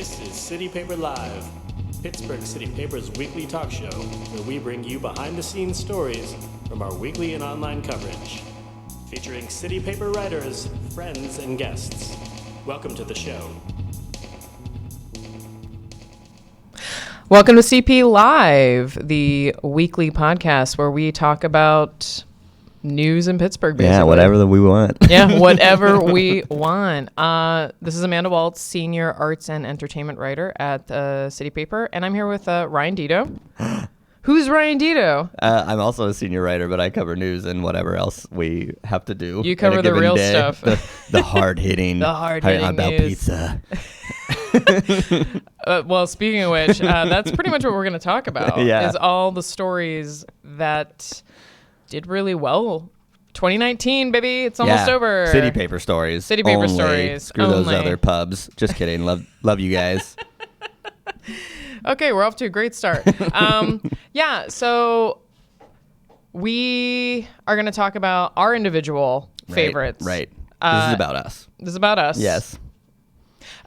This is City Paper Live, Pittsburgh City Paper's weekly talk show, where we bring you behind-the-scenes stories from our weekly and online coverage, featuring City Paper writers, friends, and guests. Welcome to the show. Welcome to CP Live, the weekly podcast where we talk about news in Pittsburgh, basically. Yeah, whatever we want. Yeah, whatever we want. This is Amanda Waltz, senior arts and entertainment writer at City Paper, and I'm here with Ryan Dito. Who's Ryan Dito? I'm also a senior writer, but I cover news and whatever else we have to do. You cover the real stuff. The hard-hitting. The hard-hitting about news. pizza. Well, speaking of which, that's pretty much what we're going to talk about. Yeah. Is all the stories that did really well. 2019, baby. It's almost over. City Paper stories. City Paper only. stories. Screw only. those other pubs. Just kidding. Love you guys. Okay, we're off to a great start. Yeah, so we are going to talk about our individual favorites. Right. This is about us. This is about us. Yes.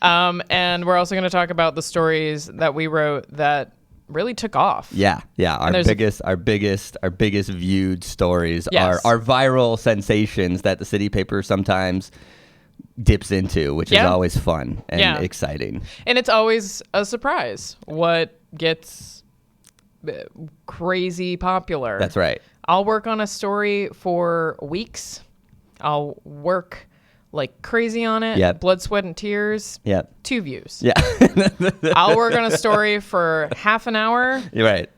And we're also going to talk about the stories that we wrote that really took off. Yeah. Our biggest viewed stories Yes. are viral sensations that the City Paper sometimes dips into, which is always fun and exciting. And it's always a surprise what gets crazy popular. That's right. I'll work on a story for weeks. I'll work like crazy on it. Yep. Blood, sweat, and tears. Yep. 2 views. Yeah. I'll work on a story for half an hour. You're right.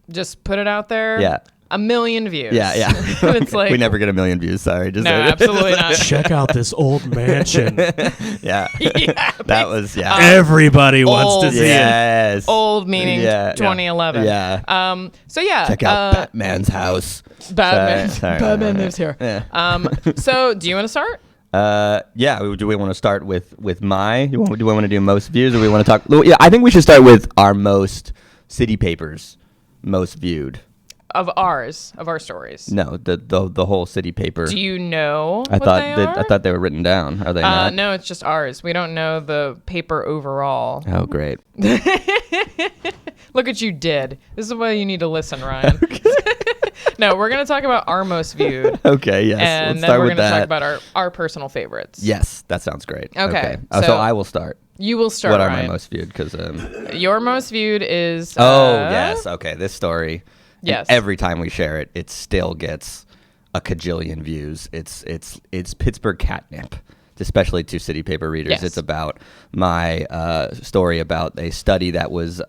Just put it out there. Yeah. 1 million views. Yeah. It's like, we never get 1 million views. Sorry. Just no, absolutely not. Check out this old mansion. Yeah. Yeah, That was Everybody wants to old. see it. Yes. Old meaning 2011. Yeah. So yeah. Check out Batman's house. Sorry. Batman lives here. Yeah. So do you want to start? Yeah. Do we want to start with my? Do we want to do most views, or we want to talk? Yeah. I think we should start with our most City Papers most viewed. Of our stories. No, the whole City Paper. Do you know I what thought they are? I thought they were written down. Are they not? No, it's just ours. We don't know the paper overall. Oh, great. Look what you did. This is why you need to listen, Ryan. No, we're going to talk about our most viewed. Okay, yes. And Let's then start we're with going to talk that. about our personal favorites. Yes, that sounds great. Okay, So so I will start. You will start, What are Ryan. my most viewed? Because Your most viewed is... yes. Okay, this story. Yes. Every time we share it, it still gets a cajillion views. It's Pittsburgh catnip, especially to City Paper readers. Yes. It's about my story about a study that was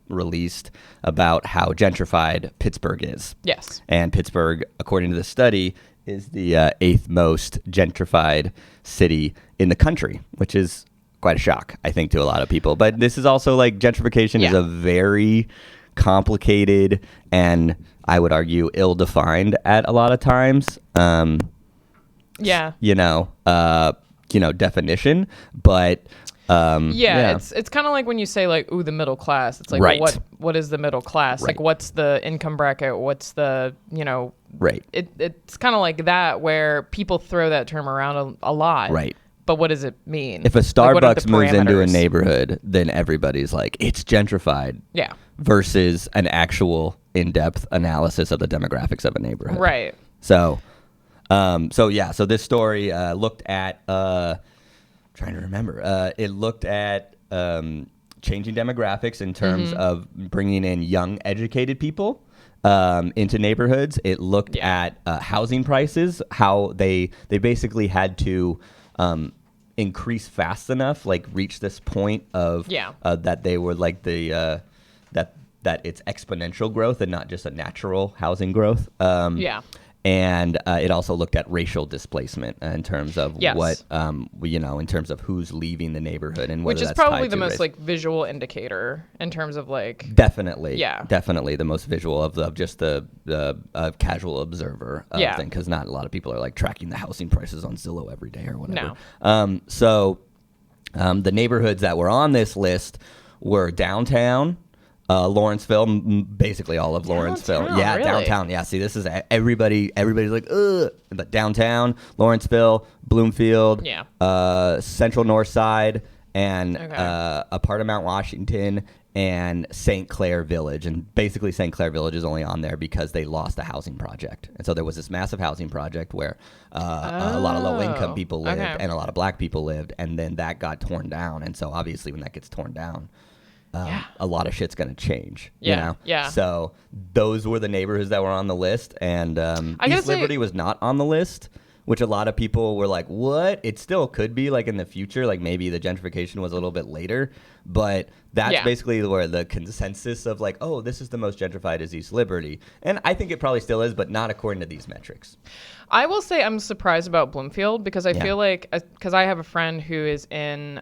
released about how gentrified Pittsburgh is. Yes. And Pittsburgh, according to the study, is the 8th most gentrified city in the country, which is quite a shock, I think, to a lot of people. But this is also like gentrification is a very complicated and I would argue ill-defined at a lot of times. Definition, but it's kind of like when you say like, ooh, the middle class. It's like, right. well, what is the middle class? Right. Like, what's the income bracket? What's the, right. It's kind of like that where people throw that term around a lot. Right. But what does it mean? If a Like, what are the Starbucks moves into a parameters? neighborhood, then everybody's like, it's gentrified. Yeah. Versus an actual in-depth analysis of the demographics of a neighborhood. Right. So this story looked at, trying to remember, it looked at changing demographics in terms of bringing in young, educated people into neighborhoods. It looked at housing prices, how they basically had to increase fast enough, like reach this point of that they were like the that it's exponential growth and not just a natural housing growth. And it also looked at racial displacement in terms of what in terms of who's leaving the neighborhood and whether Which is that's probably tied the to most race. like visual indicator in terms of like Definitely the most visual of just the casual observer thing, because not a lot of people are like tracking the housing prices on Zillow every day or whatever. No. The neighborhoods that were on this list were downtown, Lawrenceville, basically all of Lawrenceville. Really? Downtown. Yeah, see, this is everybody's like, ugh. But downtown, Lawrenceville, Bloomfield, Central North Side, and a part of Mount Washington and St. Clair Village. And basically St. Clair Village is only on there because they lost a housing project. And so there was this massive housing project where a lot of low-income people lived and a lot of black people lived, and then that got torn down. And so obviously when that gets torn down, a lot of shit's going to change. Yeah. You know? Yeah. So those were the neighborhoods that were on the list. And East Liberty was not on the list, which a lot of people were like, what? It still could be like in the future, like maybe the gentrification was a little bit later, but that's basically where the consensus of like, oh, this is the most gentrified is East Liberty. And I think it probably still is, but not according to these metrics. I will say I'm surprised about Bloomfield because I feel like, because I have a friend who is in,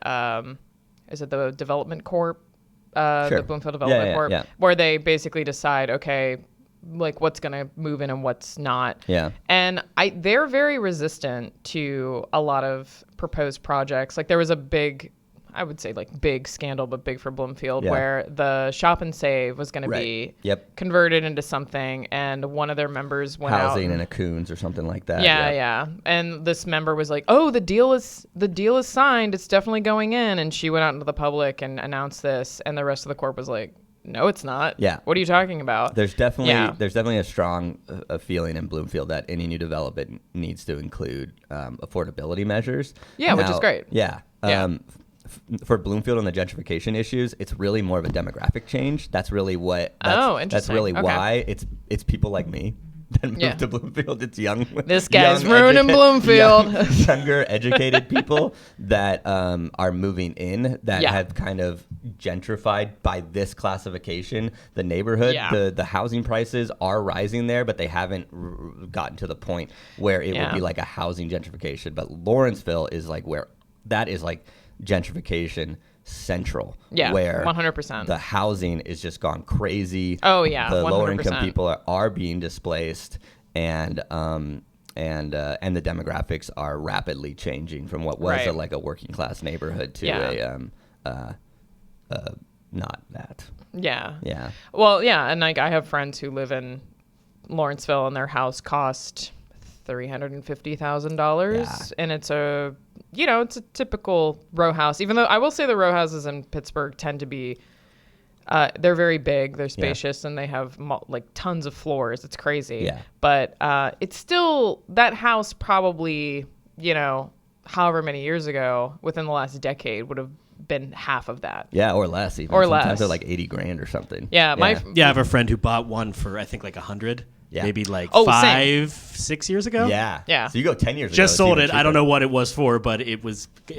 is it the Development Corp? The Bloomfield Development Corp, where they basically decide, okay, like what's going to move in and what's not. Yeah. And they're very resistant to a lot of proposed projects. Like there was a big, I would say like big scandal, but big for Bloomfield, where the Shop and Save was going to be converted into something, and one of their members went housing in a Coons or something like that. Yeah. And this member was like, "Oh, the deal is signed. It's definitely going in." And she went out into the public and announced this, and the rest of the corp was like, "No, it's not. Yeah. What are you talking about?" There's definitely a strong feeling in Bloomfield that any new development needs to include affordability measures. Yeah, which is great. Yeah. For Bloomfield and the gentrification issues, it's really more of a demographic change. That's really what. Interesting. That's really why it's people like me that moved to Bloomfield. It's young. This guy's ruining Bloomfield. Younger, educated people that are moving in that have kind of gentrified by this classification the neighborhood. Yeah. The housing prices are rising there, but they haven't gotten to the point where it would be like a housing gentrification. But Lawrenceville is like where that is like gentrification central. Yeah, where 100%. The housing is just gone crazy. Oh yeah, the 100%. lower income people are being displaced, and the demographics are rapidly changing from what was a working class neighborhood to not that. Yeah. Yeah. Well, yeah, and like I have friends who live in Lawrenceville, and their house cost $350,000, and it's a typical row house. Even though I will say the row houses in Pittsburgh tend to be, they're very big, they're spacious, and they have like tons of floors. It's crazy. Yeah. But it's still, that house probably, however many years ago, within the last decade, would have been half of that. Yeah, or less even. Or Sometimes less. they're like $80,000 or something. Yeah. I have a friend who bought one for I think like 100. Yeah. Maybe like same. 6 years ago. Yeah. So you go 10 years ago. Just it's sold even it. I don't cheaper. know what it was for, but it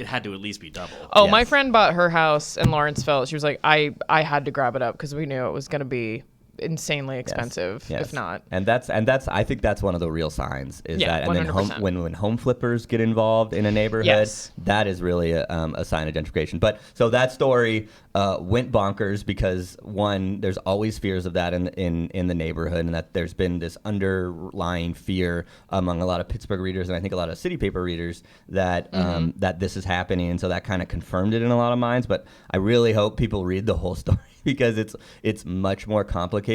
had to at least be double. Oh, Yes. my friend bought her house in Lawrenceville. She was like, I had to grab it up because we knew it was going to be insanely expensive, if not. And that's I think that's one of the real signs is that, and then 100%. when home flippers get involved in a neighborhood, that is really a sign of gentrification. But so that story went bonkers because one, there's always fears of that in the neighborhood, and that there's been this underlying fear among a lot of Pittsburgh readers, and I think a lot of City Paper readers that that this is happening, and so that kind of confirmed it in a lot of minds. But I really hope people read the whole story, because it's much more complicated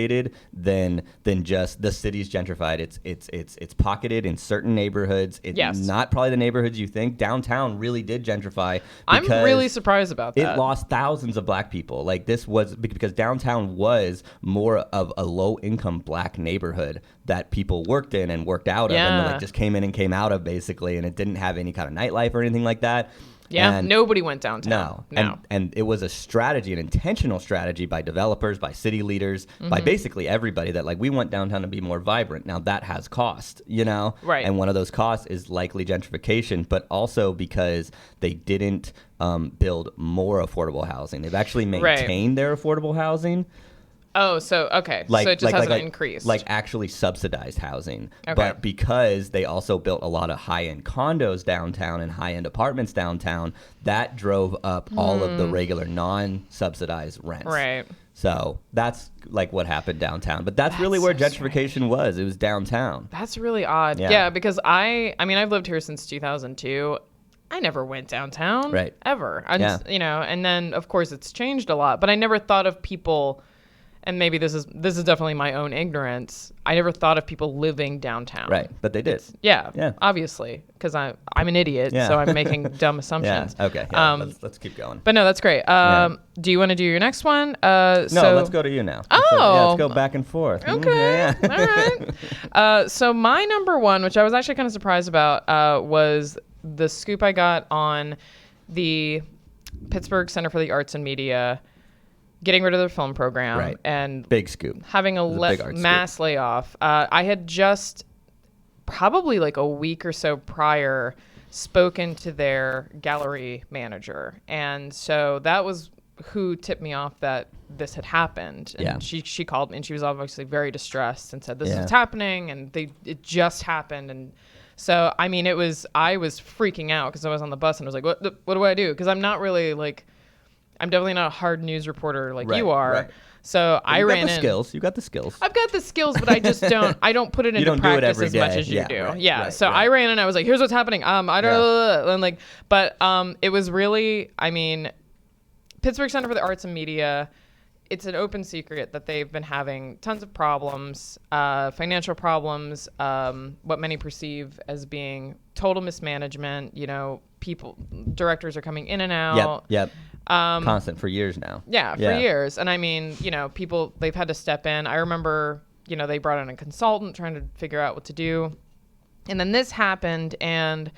than just the city's gentrified. It's pocketed in certain neighborhoods. It's not probably the neighborhoods you think. Downtown really did gentrify. I'm really surprised about that. It lost thousands of black people. Like this was because downtown was more of a low income black neighborhood that people worked in and worked out of, and like just came in and came out of basically, and it didn't have any kind of nightlife or anything like that. Yeah, and nobody went downtown. No. And it was a strategy, an intentional strategy by developers, by city leaders, by basically everybody that like we want downtown to be more vibrant. Now that has cost, Right. And one of those costs is likely gentrification, but also because they didn't build more affordable housing. They've actually maintained their affordable housing. Oh, so okay. So it just hasn't increased. Like actually subsidized housing. Okay. But because they also built a lot of high-end condos downtown and high-end apartments downtown, that drove up all of the regular non-subsidized rents. Right. So that's like what happened downtown. But that's really where gentrification was. It was downtown. That's really odd. Yeah, because I mean, I've lived here since 2002. I never went downtown. Right. Ever. And then, of course, it's changed a lot. But I never thought of people and maybe this is definitely my own ignorance, I never thought of people living downtown. Right, but they did. Yeah, obviously, because I'm an idiot, so I'm making dumb assumptions. Yeah. Okay. Yeah, let's keep going. But no, that's great. Do you want to do your next one? No, let's go to you now. Let's go back and forth. Okay. All right. So my number one, which I was actually kind of surprised about, was the scoop I got on the Pittsburgh Center for the Arts and Media getting rid of their film program, and big scoop, having a mass layoff. I had just probably like a week or so prior spoken to their gallery manager, and so that was who tipped me off that this had happened. And she called me, and she was obviously very distressed and said, this is happening, and it just happened. And so I mean, I was freaking out because I was on the bus and I was like, what do I do? Because I'm not really like, I'm definitely not a hard news reporter like you are. Right. So I ran in. You got the skills. I've got the skills, but I just don't. I don't put it into practice as much as you do. I ran in. I was like, "Here's what's happening." And like, but it was really. I mean, Pittsburgh Center for the Arts and Media. It's an open secret that they've been having tons of problems, financial problems, what many perceive as being total mismanagement. Directors are coming in and out. Yep. Constant for years now. Yeah, for years. And I mean, people, they've had to step in. I remember, they brought in a consultant trying to figure out what to do. And then this happened, and,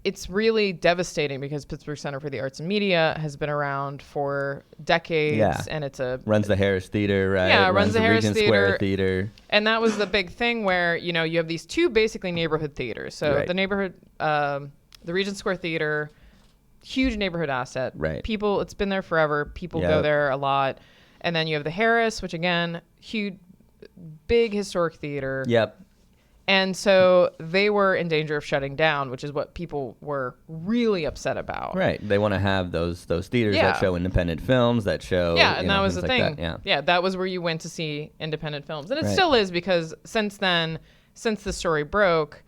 it's really devastating because Pittsburgh Center for the Arts and Media has been around for decades, and it's runs the Harris Theater, right? Yeah, runs the Harris Regent Square Theater. And that was the big thing where, you have these two basically neighborhood theaters. So the neighborhood, the Regent Square Theater, huge neighborhood asset. Right. People, it's been there forever. People go there a lot. And then you have the Harris, which again, huge, big historic theater. Yep. And so they were in danger of shutting down, which is what people were really upset about. Right. They want to have those theaters that show independent films, that show. Yeah, and that was the thing. That. Yeah, that was where you went to see independent films. And it still is, because since then, since the story broke,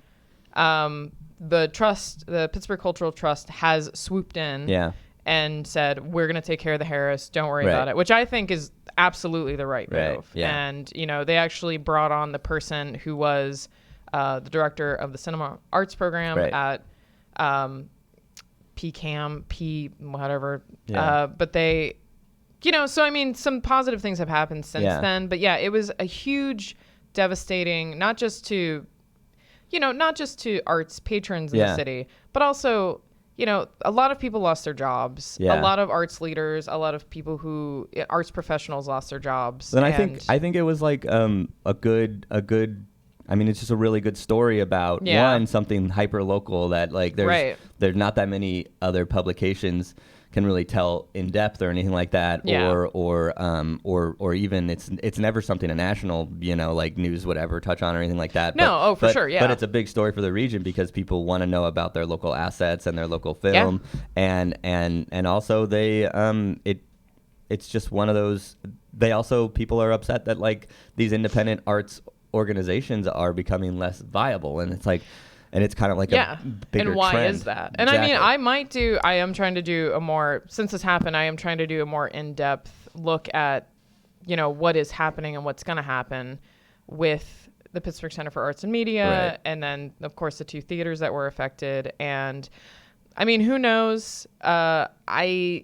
the Pittsburgh Cultural Trust has swooped in and said, we're going to take care of the Harris. Don't worry about it, which I think is absolutely the right move. Yeah. And, they actually brought on the person who was the director of the cinema arts program at PCAM, whatever. But they, so I mean, some positive things have happened since then. But yeah, it was a huge, devastating, not just to arts patrons in the city, but also, a lot of people lost their jobs. A lot of arts leaders, a lot of people arts professionals lost their jobs. And I think it was like a good. I mean, it's just a really good story about something hyper local that like there's not that many other publications can really tell in depth or anything like that, or even it's never something a national like news would ever touch on or anything like that. For sure, But it's a big story for the region because people want to know about their local assets and their local film, and also they it's just one of those. People are upset that like these independent arts organizations are becoming less viable, and it's like. And it's kind of like a bigger and why trend. Is that? And exactly. I mean, I am trying to do a more, since this happened, I am trying to do a more in-depth look at, what is happening and what's going to happen with the Pittsburgh Center for Arts and Media, and then, of course, the two theaters that were affected. And, I mean, who knows? I've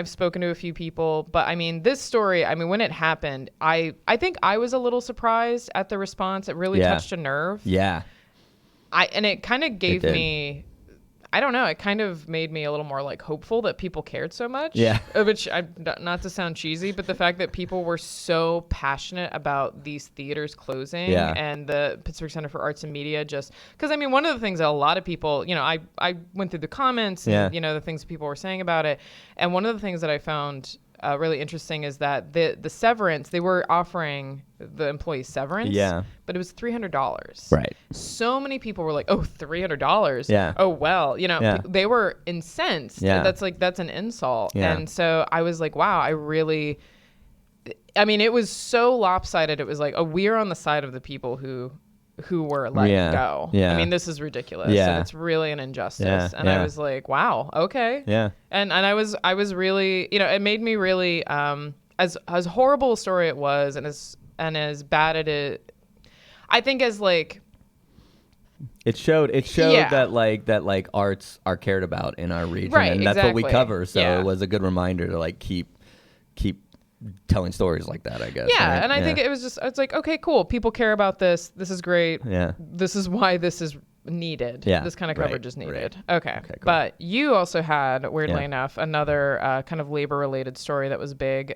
spoken to a few people, but, I mean, this story, I mean, when it happened, I think I was a little surprised at the response. It really touched a nerve. Yeah. And it kind of gave me, I don't know, it kind of made me a little more like hopeful that people cared so much. Yeah. Which, not to sound cheesy, but the fact that people were so passionate about these theaters closing and the Pittsburgh Center for Arts and Media just, because I mean, one of the things that a lot of people, I went through the comments and, the things people were saying about it. And one of the things that I found really interesting is that the severance, they were offering the employees severance, but it was $300. Right. So many people were like, oh, $300. Yeah. Oh, well, they were incensed. Yeah. That's an insult. Yeah. And so I was like, wow, it was so lopsided. It was like, oh, we're on the side of the people who who were let go. Yeah. I mean, this is ridiculous. Yeah. And it's really an injustice. Yeah. And I was like, wow, okay. Yeah. And I was really, it made me really, as horrible a story it was, and as bad it, I think as like, it showed that arts are cared about in our region, right, and that's exactly. what we cover. So it was a good reminder to like keep telling stories like that, I guess. Yeah, right? and I think it's like, okay, cool. People care about this. This is great. Yeah. This is why this is needed. Yeah. This kind of coverage is needed. Right. Okay. Cool. But you also had, weirdly enough, another kind of labor-related story that was big.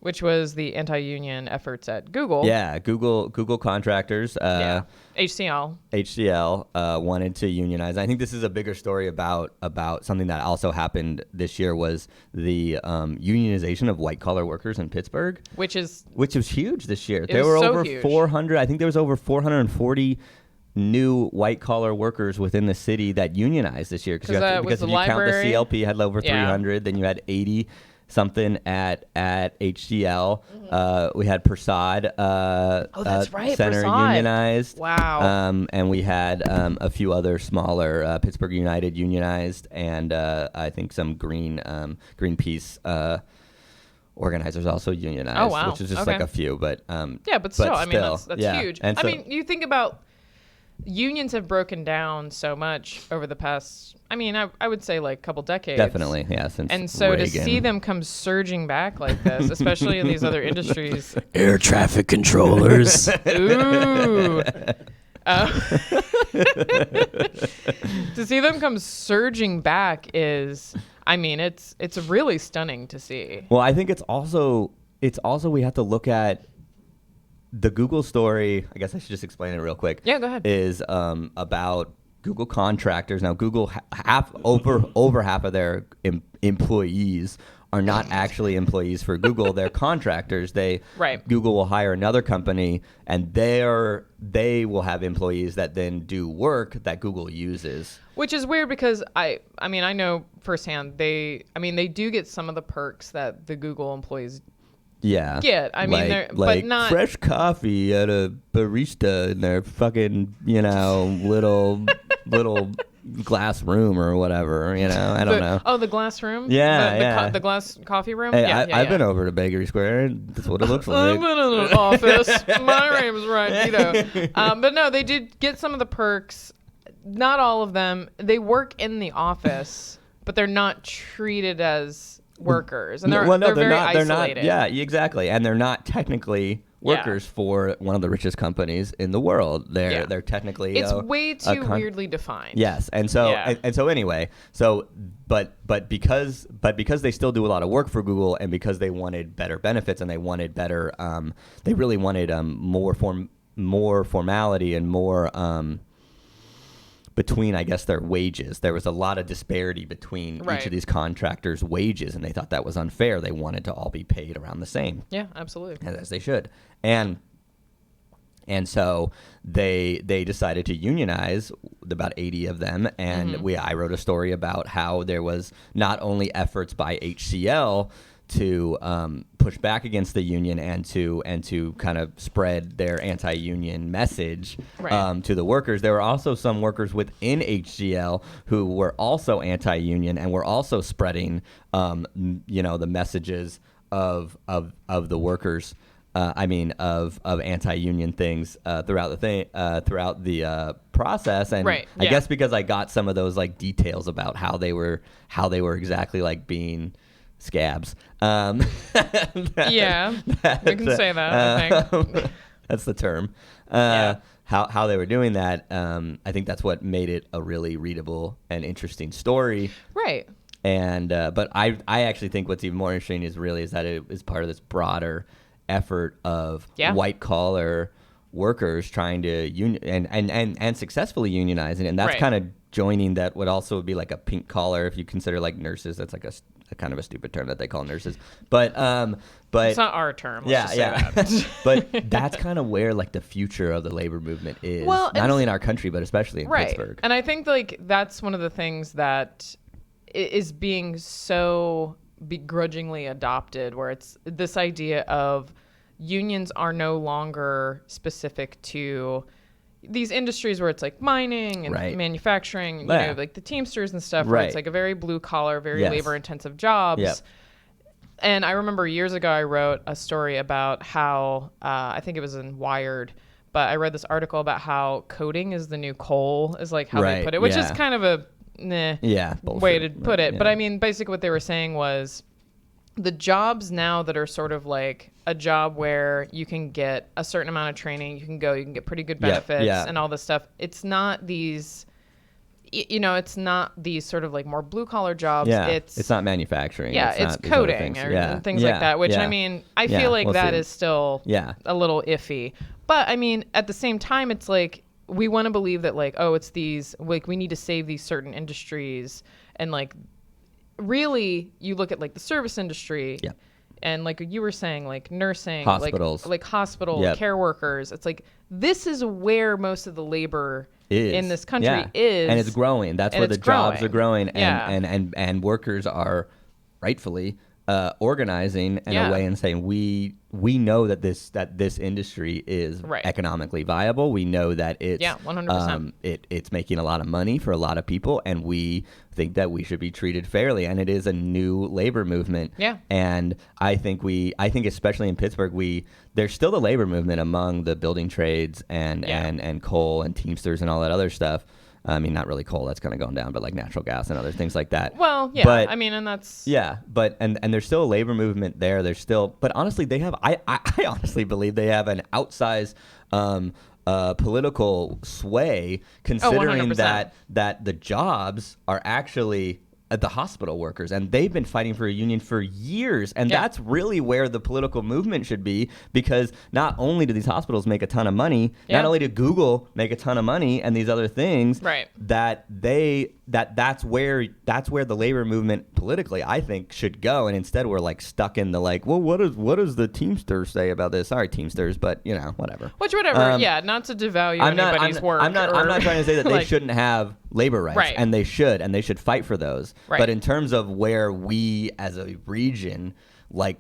Which was the anti-union efforts at Google. Yeah, Google contractors. HCL wanted to unionize. I think this is a bigger story about something that also happened this year, was the unionization of white-collar workers in Pittsburgh. Which was huge this year. There were over 400. I think there was over 440 new white-collar workers within the city that unionized this year. Because if you count the CLP, had over 300. Then you had 80 something at HCL. Mm-hmm. We had Prasad that's right, Center Prasad. unionized. Wow. And we had a few other smaller Pittsburgh United unionized, and I think some Greenpeace organizers also unionized. Oh, wow. Which is just like a few, but but still, I mean, that's huge. And I mean, you think about unions have broken down so much over the past, I mean, I would say like a couple decades. Definitely, yeah. And so Reagan. to see them come surging back like this, especially in these other industries. Air traffic controllers. Ooh. To see them come surging back is, I mean, it's really stunning to see. Well, I think it's also we have to look at the Google story. I guess I should just explain it real quick. Yeah, go ahead. Is about Google contractors. Now, Google over half of their employees are not actually employees for Google. They're contractors. Google will hire another company, and they will have employees that then do work that Google uses. Which is weird because I mean, I know firsthand they do get some of the perks that the Google employees get. I mean, they're but not fresh coffee at a barista in their fucking little glass room or whatever. I don't know. Oh, the glass room. Yeah, the glass coffee room. Hey, I've been over to Bakery Square. And that's what it looks like. I've been in an office. My name's right. But no, they did get some of the perks. Not all of them. They work in the office, but they're not treated as workers, and they're very isolated. Yeah, exactly, and they're not technically workers for one of the richest companies in the world. They're technically it's way too weirdly defined. Yes, and so anyway, but because they still do a lot of work for Google, and because they wanted better benefits and they wanted better, they really wanted more formality and more. Between, I guess, their wages. There was a lot of disparity between each of these contractors' wages, and they thought that was unfair. They wanted to all be paid around the same. Yeah, absolutely. As they should. And so they decided to unionize about 80 of them, and I wrote a story about how there was not only efforts by HCL to push back against the union and to kind of spread their anti-union message to the workers. There were also some workers within HCL who were also anti-union and were also spreading, the messages of the workers. Of anti-union things throughout the process, and I guess because I got some of those like details about how they were exactly like being scabs. We can say that. I think that's the term. How they were doing that. I think that's what made it a really readable and interesting story. Right. And but I actually think what's even more interesting is that it is part of this broader effort of white collar workers trying to and successfully unionizing, and that's kind of joining that would also be like a pink collar if you consider like nurses. That's like a kind of a stupid term that they call nurses, but it's not our term. Let's just say that. But that's kind of where like the future of the labor movement is. Well, not only in our country but especially in Pittsburgh. And I think like that's one of the things that is being so begrudgingly adopted, where it's this idea of unions are no longer specific to these industries where it's like mining and manufacturing, you know, like the Teamsters and stuff, where it's like a very blue collar, very labor intensive jobs. Yep. And I remember years ago, I wrote a story about how, I think it was in Wired, but I read this article about how coding is the new coal, is like how they put it, which is kind of a way to put it. But I mean, basically what they were saying was the jobs now that are sort of like a job where you can get a certain amount of training, you can get pretty good benefits and all this stuff. It's not these, you know, it's not these sort of like more blue collar jobs. Yeah, it's not manufacturing. Yeah, it's coding or things like that, which I mean, I feel like that is still a little iffy. But I mean, at the same time, it's like we want to believe that like, oh, it's these, like we need to save these certain industries. And like, really, you look at like the service industry and like you were saying, like nursing, hospitals, like hospital care workers. It's like, this is where most of the labor in this country is. And it's growing. That's where the jobs are growing. And workers are rightfully organizing in a way and saying, we know that this industry is economically viable. We know that it's 100%. It's making a lot of money for a lot of people, and we think that we should be treated fairly. And it is a new labor movement. Yeah. And I think especially in Pittsburgh, there's still the labor movement among the building trades and coal and Teamsters and all that other stuff. I mean, not really coal, that's kind of going down, but like natural gas and other things like that. Well, yeah, but, I mean, and that's... Yeah, but, and there's still a labor movement there. There's still, but honestly, they have, I honestly believe they have an outsized political sway, considering that the jobs are actually the hospital workers, and they've been fighting for a union for years, and that's really where the political movement should be, because not only do these hospitals make a ton of money, not only did Google make a ton of money and these other things, that's where the labor movement politically, I think, should go. And instead we're like stuck in the like, well, what does the Teamsters say about this? Sorry, Teamsters, but you know, whatever. Not to devalue anybody's work. I'm not trying to say that they shouldn't have labor rights, and they should fight for those. But in terms of where we as a region we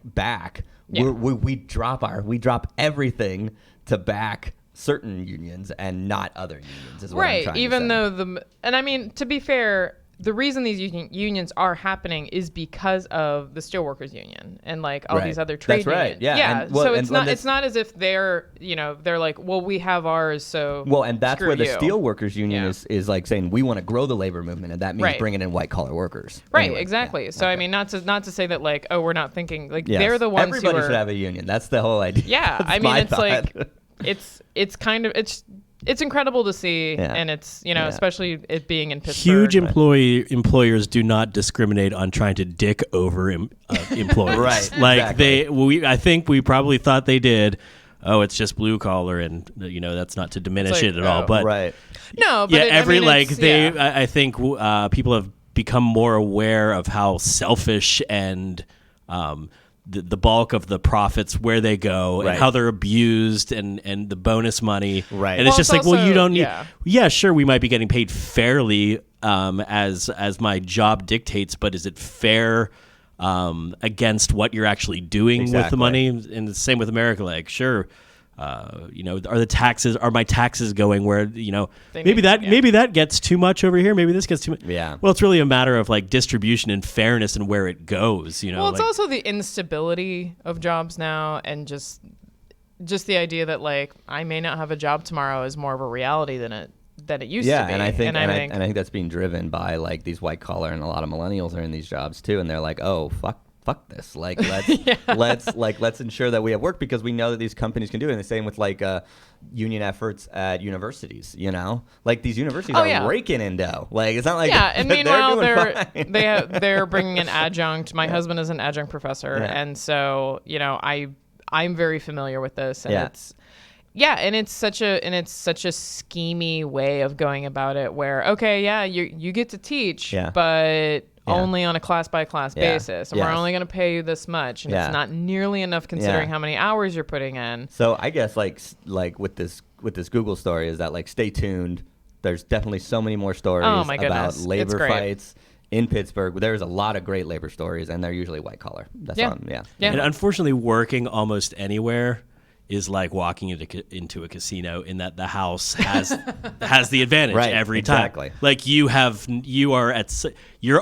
drop everything to back certain unions and not other unions, is what I'm trying to say. Even though and I mean, to be fair, the reason these unions are happening is because of the Steelworkers Union and like all these other trade unions. Yeah. So it's not as if they're like, well, we have ours, so and that's where the Steelworkers Union is like saying, we want to grow the labor movement, and that means bringing in white collar workers. Right. Anyway, exactly. So I mean, not to say that like, oh, we're not thinking like they're the ones. Everybody should have a union. That's the whole idea. Yeah. I mean, it's like it's kind of it's incredible to see, and it's especially it being in Pittsburgh. Huge employers do not discriminate on trying to dick over employees. Right. Like I think we probably thought they did. Oh, it's just blue collar, and that's not to diminish it at all. But no, but I think people have become more aware of how selfish and the bulk of the profits, where they go, and how they're abused, and the bonus money. Right. And it's just like, well, you don't need... Yeah, sure, we might be getting paid fairly as my job dictates, but is it fair against what you're actually doing with the money? And the same with America. Like, sure... are my taxes going where, maybe that gets too much over here. Maybe this gets too much. Yeah. Well, it's really a matter of like distribution and fairness and where it goes, Well, it's also the instability of jobs now, and just the idea that like, I may not have a job tomorrow is more of a reality than it used to be. And I think that's being driven by like these white collar, and a lot of millennials are in these jobs too. And they're like, oh, fuck this, like let's ensure that we have work, because we know that these companies can do it. And the same with like union efforts at universities, like these universities are raking in dough. Like, it's not like and meanwhile they're bringing an adjunct. My husband is an adjunct professor, and so I'm very familiar with this, and it's such a schemy way of going about it, where you get to teach, but only on a class-by-class basis, and we're only going to pay you this much, and it's not nearly enough considering how many hours you're putting in. So I guess like with this Google story is that like, stay tuned. There's definitely so many more stories about labor fights in Pittsburgh. There's a lot of great labor stories, and they're usually white collar. That's And unfortunately, working almost anywhere, is like walking into a casino in that the house has the advantage every time. Exactly. Like your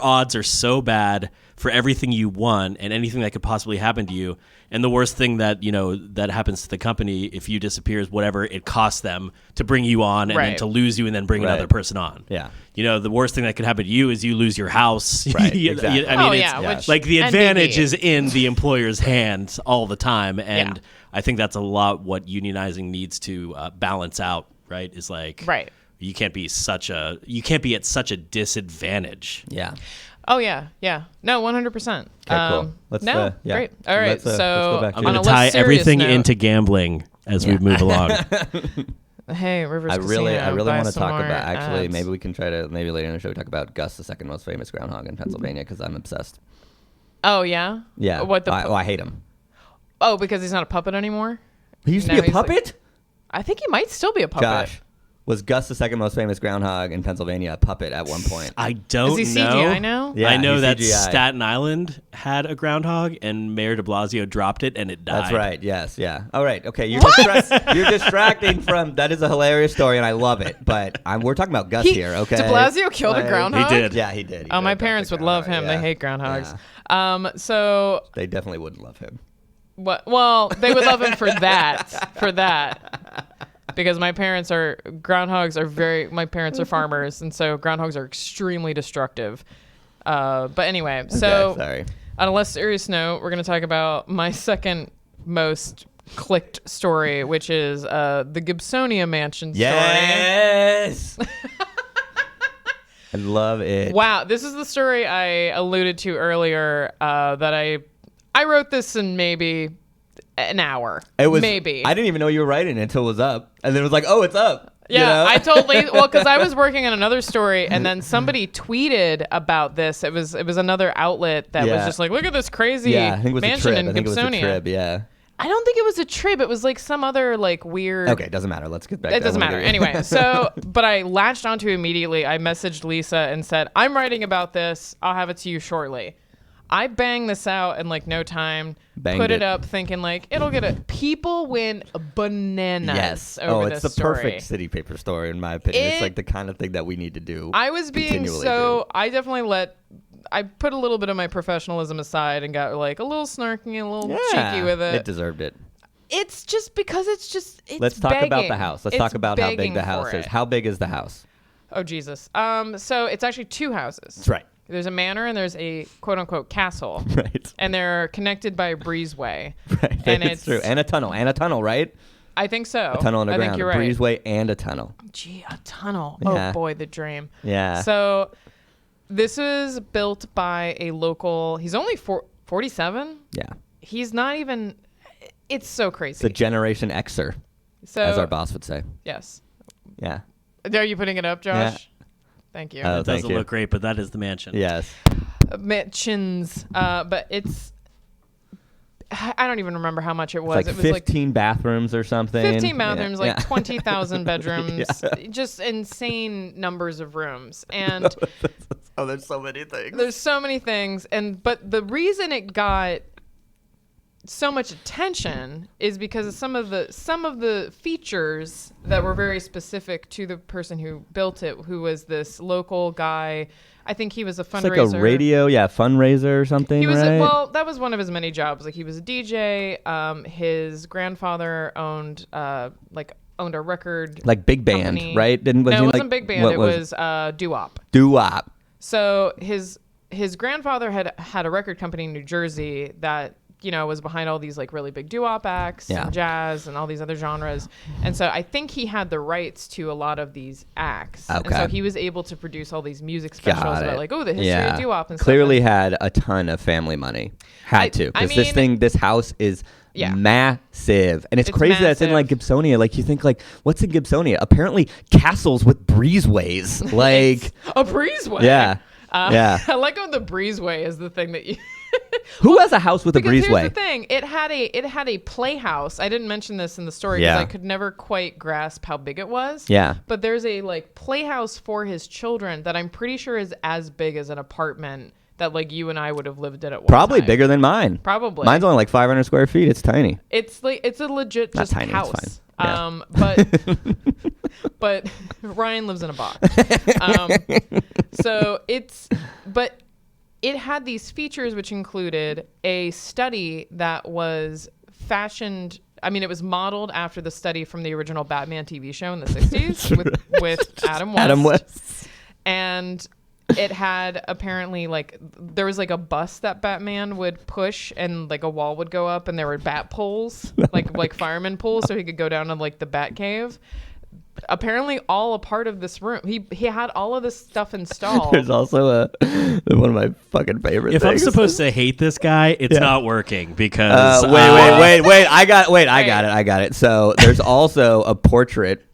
odds are so bad for everything you want and anything that could possibly happen to you. And the worst thing that, that happens to the company if you disappear is whatever it costs them to bring you on and then to lose you and then bring another person on. Yeah. The worst thing that could happen to you is you lose your house. Right. Exactly. Like the advantage is in the employer's hands all the time. And I think that's a lot what unionizing needs to balance out, right? Is like, you can't be at such a disadvantage. Yeah. Oh, yeah. No, 100%. Okay, cool. Let's, great. All right, let's so back to I'm going to tie everything into gambling as we move along. Hey, Rivers I really Casino, want to talk about, ads. maybe we can maybe later in the show, talk about Gus, the second most famous groundhog in Pennsylvania, because I'm obsessed. Oh, yeah? Yeah. I hate him. Oh, because he's not a puppet anymore? He used to be a puppet? I think he might still be a puppet. Josh, was Gus, the second most famous groundhog in Pennsylvania, a puppet at one point? I don't know. Is he CGI now? Yeah, I know that CGI. Staten Island had a groundhog and Mayor de Blasio dropped it and it died. That's right. Yes. Yeah. All right. Okay. You're distracting from. That is a hilarious story and I love it. But we're talking about Gus here. Okay. De Blasio killed a groundhog? He did. Yeah, he did. My parents would love him. Yeah. They hate groundhogs. Yeah. So they definitely wouldn't love him. what? Well, they would love him for that. Because my parents are farmers, and so groundhogs are extremely destructive. But anyway, so sorry. On a less serious note, we're going to talk about my second most clicked story, which is the Gibsonia Mansion story. Yes. I love it. Wow, this is the story I alluded to earlier. That I wrote this in maybe an hour. Maybe. I didn't even know you were writing it until it was up, and then it was like, oh, it's up. Yeah, I totally. Well, because I was working on another story, and then somebody tweeted about this. It was another outlet that was just like, look at this crazy mansion in Gibsonia. Yeah. I don't think it was a trib. It was like some other like weird. Okay, doesn't matter. Let's get back. It doesn't matter. Anyway, so but I latched onto it immediately. I messaged Lisa and said, I'm writing about this. I'll have it to you shortly. I banged this out in like no time. Put it up thinking like it'll get it. People went bananas over this story. It's the perfect city paper story in my opinion. It's like the kind of thing that we need to do. I was being I definitely I put a little bit of my professionalism aside and got like a little snarky and a little cheeky with it. It deserved it. It's just because it's Let's talk about the house. Let's talk about how big the house is. How big is the house? Oh Jesus. So it's actually two houses. That's right. There's a manor and there's a quote unquote castle. Right. And they're connected by a breezeway. Right. And it's true. And a tunnel, right? I think so. A tunnel underground. I think you're right. A breezeway and a tunnel. Gee, a tunnel. Yeah. Oh boy, the dream. Yeah. So this was built by a local, he's only 47. Yeah. He's not even, it's so crazy. It's a Generation Xer, as our boss would say. Yes. Yeah. Are you putting it up, Josh? Yeah. Thank you. It doesn't look great, but that is the mansion. Yes. Mansions. But it's, I don't even remember how much it was. It was 15 bathrooms or something. 15 bathrooms, 20,000 bedrooms, just insane numbers of rooms. And there's so many things. There's so many things. But the reason it got so much attention is because of some of the features that were very specific to the person who built it, who was this local guy. I think he was a fundraiser. It's like a radio, fundraiser or something. He was right? That was one of his many jobs. Like he was a DJ. His grandfather owned a record, like big band, company. Right? It wasn't big band. It was doo-wop. Doo-wop. So his grandfather had a record company in New Jersey that was behind all these like really big doo-wop acts and jazz and all these other genres. And so I think he had the rights to a lot of these acts. Okay. And so he was able to produce all these music specials about like, the history of doo-wop and Clearly stuff. had a ton of family money. Because this house is massive. And it's crazy that it's in like Gibsonia. Like you think like, what's in Gibsonia? Apparently castles with breezeways. Like a breezeway. Yeah. I like how the breezeway is the thing that you Who has a house with a breezeway? Here's the thing. It had a playhouse. I didn't mention this in the story because I could never quite grasp how big it was. Yeah. But there's a like playhouse for his children that I'm pretty sure is as big as an apartment that like you and I would have lived in at one Probably time. bigger than mine. Probably. Mine's only like 500 square feet. It's tiny. It's like it's a legit Not just tiny, house. it's fine. But Ryan lives in a box. So it had these features which included a study that was fashioned. I mean, it was modeled after the study from the original Batman TV show in the 60s with Adam West. Adam West. And it had apparently like there was like a bus that Batman would push and like a wall would go up and there were bat poles, like fireman poles, so he could go down to like the Bat Cave. Apparently all a part of this room. He had all of this stuff installed. There's also one of my fucking favorite if things. I'm supposed to hate this guy, it's not working because wait. I got it. So there's also a portrait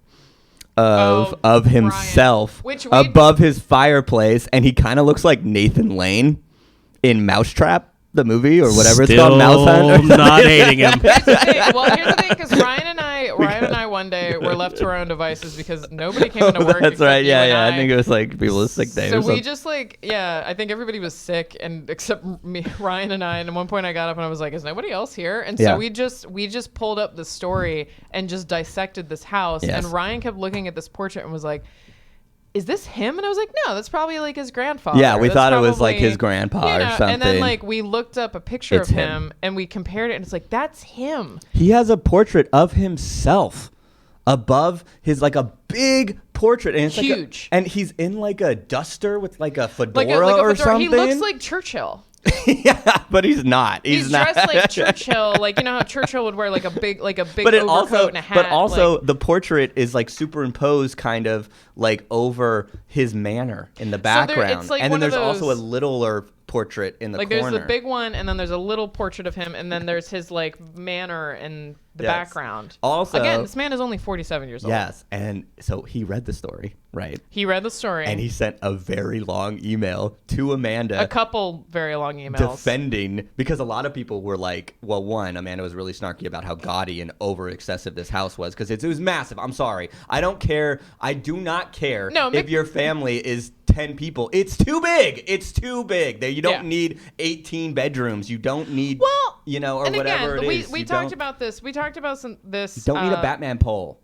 of himself above his fireplace, and he kind of looks like Nathan Lane in Mousetrap, the movie, or whatever it's called, Mouse Hunt. I'm not hating him. Here's the thing, because Ryan and I one day were left to our own devices because nobody came into work. That's right. Yeah. I think it was like people with sick days. So we just I think everybody was sick, and except me, Ryan and I. And at one point, I got up and I was like, "Is nobody else here?" And so we just pulled up the story and just dissected this house. Yes. And Ryan kept looking at this portrait and was like, is this him? And I was like, no, that's probably like his grandfather. Yeah, we thought it was like probably, his grandpa or something. And then like we looked up a picture of him and we compared it, and it's like, that's him. He has a portrait of himself above his, like a big portrait, and it's huge. And he's in like a duster with like a fedora, or something. He looks like Churchill. Yeah, but he's not. He's dressed like Churchill, like, you know how Churchill would wear like a big overcoat and a hat. But also the portrait is like superimposed kind of like over his manor in the background. It's like and then there's those, also a littler portrait in the corner. Like there's the big one, and then there's a little portrait of him, and then there's his like manor in the background. Also, again, this man is only 47 years old. Yes, and so he read the story, right? He read the story. And he sent a very long email to Amanda. A couple very long emails. Defending, because a lot of people were like, well, one, Amanda was really snarky about how gaudy and over excessive this house was, because it was massive. I'm sorry. I don't care. I do not care if your family is 10 people. It's too big. It's too big. You don't need 18 bedrooms. You don't need, or whatever again, it is. We talked about this. We talked about this. You don't need a Batman pole.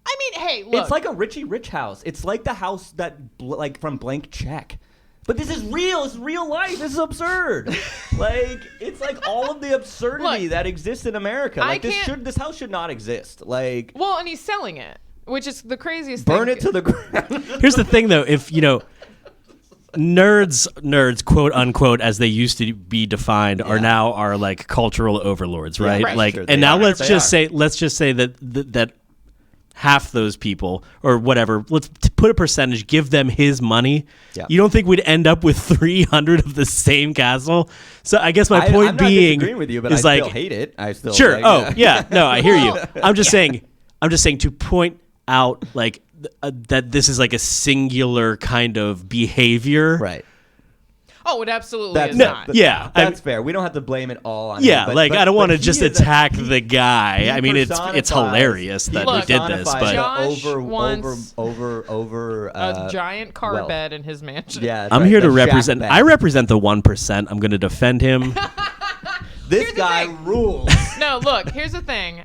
I mean, hey, look. It's like a Richie Rich house. It's like the house that, like, from Blank Check. But this is real. It's real life. This is absurd. Like, it's like all of the absurdity that exists in America. Like, this house should not exist. Like, well, and he's selling it, which is the craziest thing. Burn it to the ground. Here's the thing, though. If, nerds, quote unquote, as they used to be defined, are now like cultural overlords, right? Yeah, right. Like, Sure, and now let's just say that half those people or whatever, let's put a percentage, give them his money. Yeah. You don't think we'd end up with 300 of the same castle? So I guess my point being, I'm not disagreeing with you, but I still hate it. I still sure. No, I hear you. I'm just saying to point out like that this is like a singular kind of behavior, right? Oh, it absolutely is not. Yeah, that's fair. We don't have to blame it all on him. Yeah, but I don't want to just attack the guy. I mean, it's hilarious that he did this, but over a giant car bed in his mansion. Yeah, I'm here to represent. I represent the 1%. I'm going to defend him. This guy rules. No, look. Here's the thing.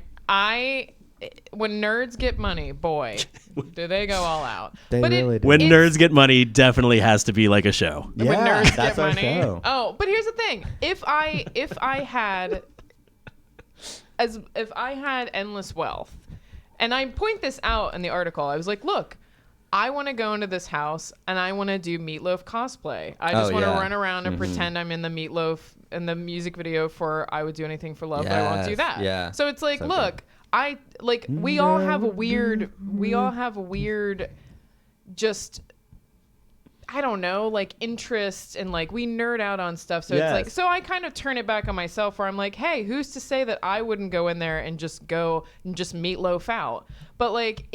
When nerds get money, boy, do they go all out. When nerds get money, definitely has to be like a show. Yeah, when nerds that's get our money. Show. Oh, but here's the thing. If I had endless wealth, and I point this out in the article, I was like, look, I want to go into this house and I want to do Meatloaf cosplay. I just want to run around and pretend I'm in the Meatloaf in the music video for I Would Do Anything for Love, but I won't do that. Yeah. So it's like, look, we all have a weird just, I don't know, like interest, and like we nerd out on stuff. So it's like, so I kind of turn it back on myself where I'm like, hey, who's to say that I wouldn't go in there and just go and just Meatloaf out? But like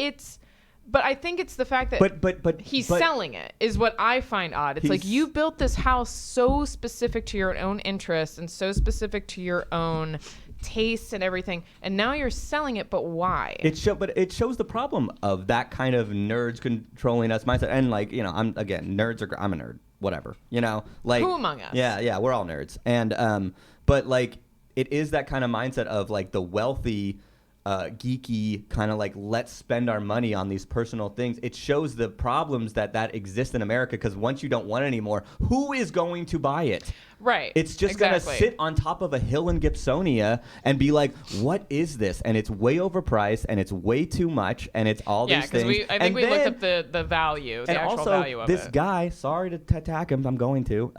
but I think it's the fact that but he's selling it is what I find odd. It's like you built this house so specific to your own interests and so specific to your own tastes and everything, and now you're selling it, but why? But it shows the problem of that kind of nerds controlling us mindset. And like, I'm a nerd. whatever, you know, like who among us? Yeah, we're all nerds, and but like it is that kind of mindset of like the wealthy. Geeky kind of like let's spend our money on these personal things. It shows the problems that exist in America, because once you don't want it anymore, who is going to buy it? Right. It's just going to sit on top of a hill in Gibsonia and be like, what is this? And it's way overpriced, and it's way too much, and it's all these things. Yeah, because I think we looked up the value, the actual value of it. And also, this guy, sorry to attack him, I'm going to,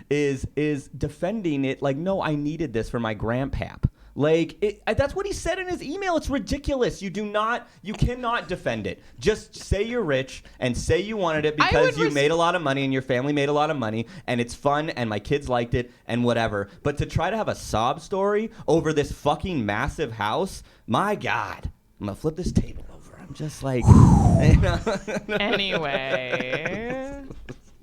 is defending it like, no, I needed this for my grandpap. Like, that's what he said in his email. It's ridiculous. You cannot defend it. Just say you're rich and say you wanted it because you made a lot of money and your family made a lot of money and it's fun and my kids liked it and whatever. But to try to have a sob story over this fucking massive house, my God. I'm going to flip this table over. I'm just like... Anyway...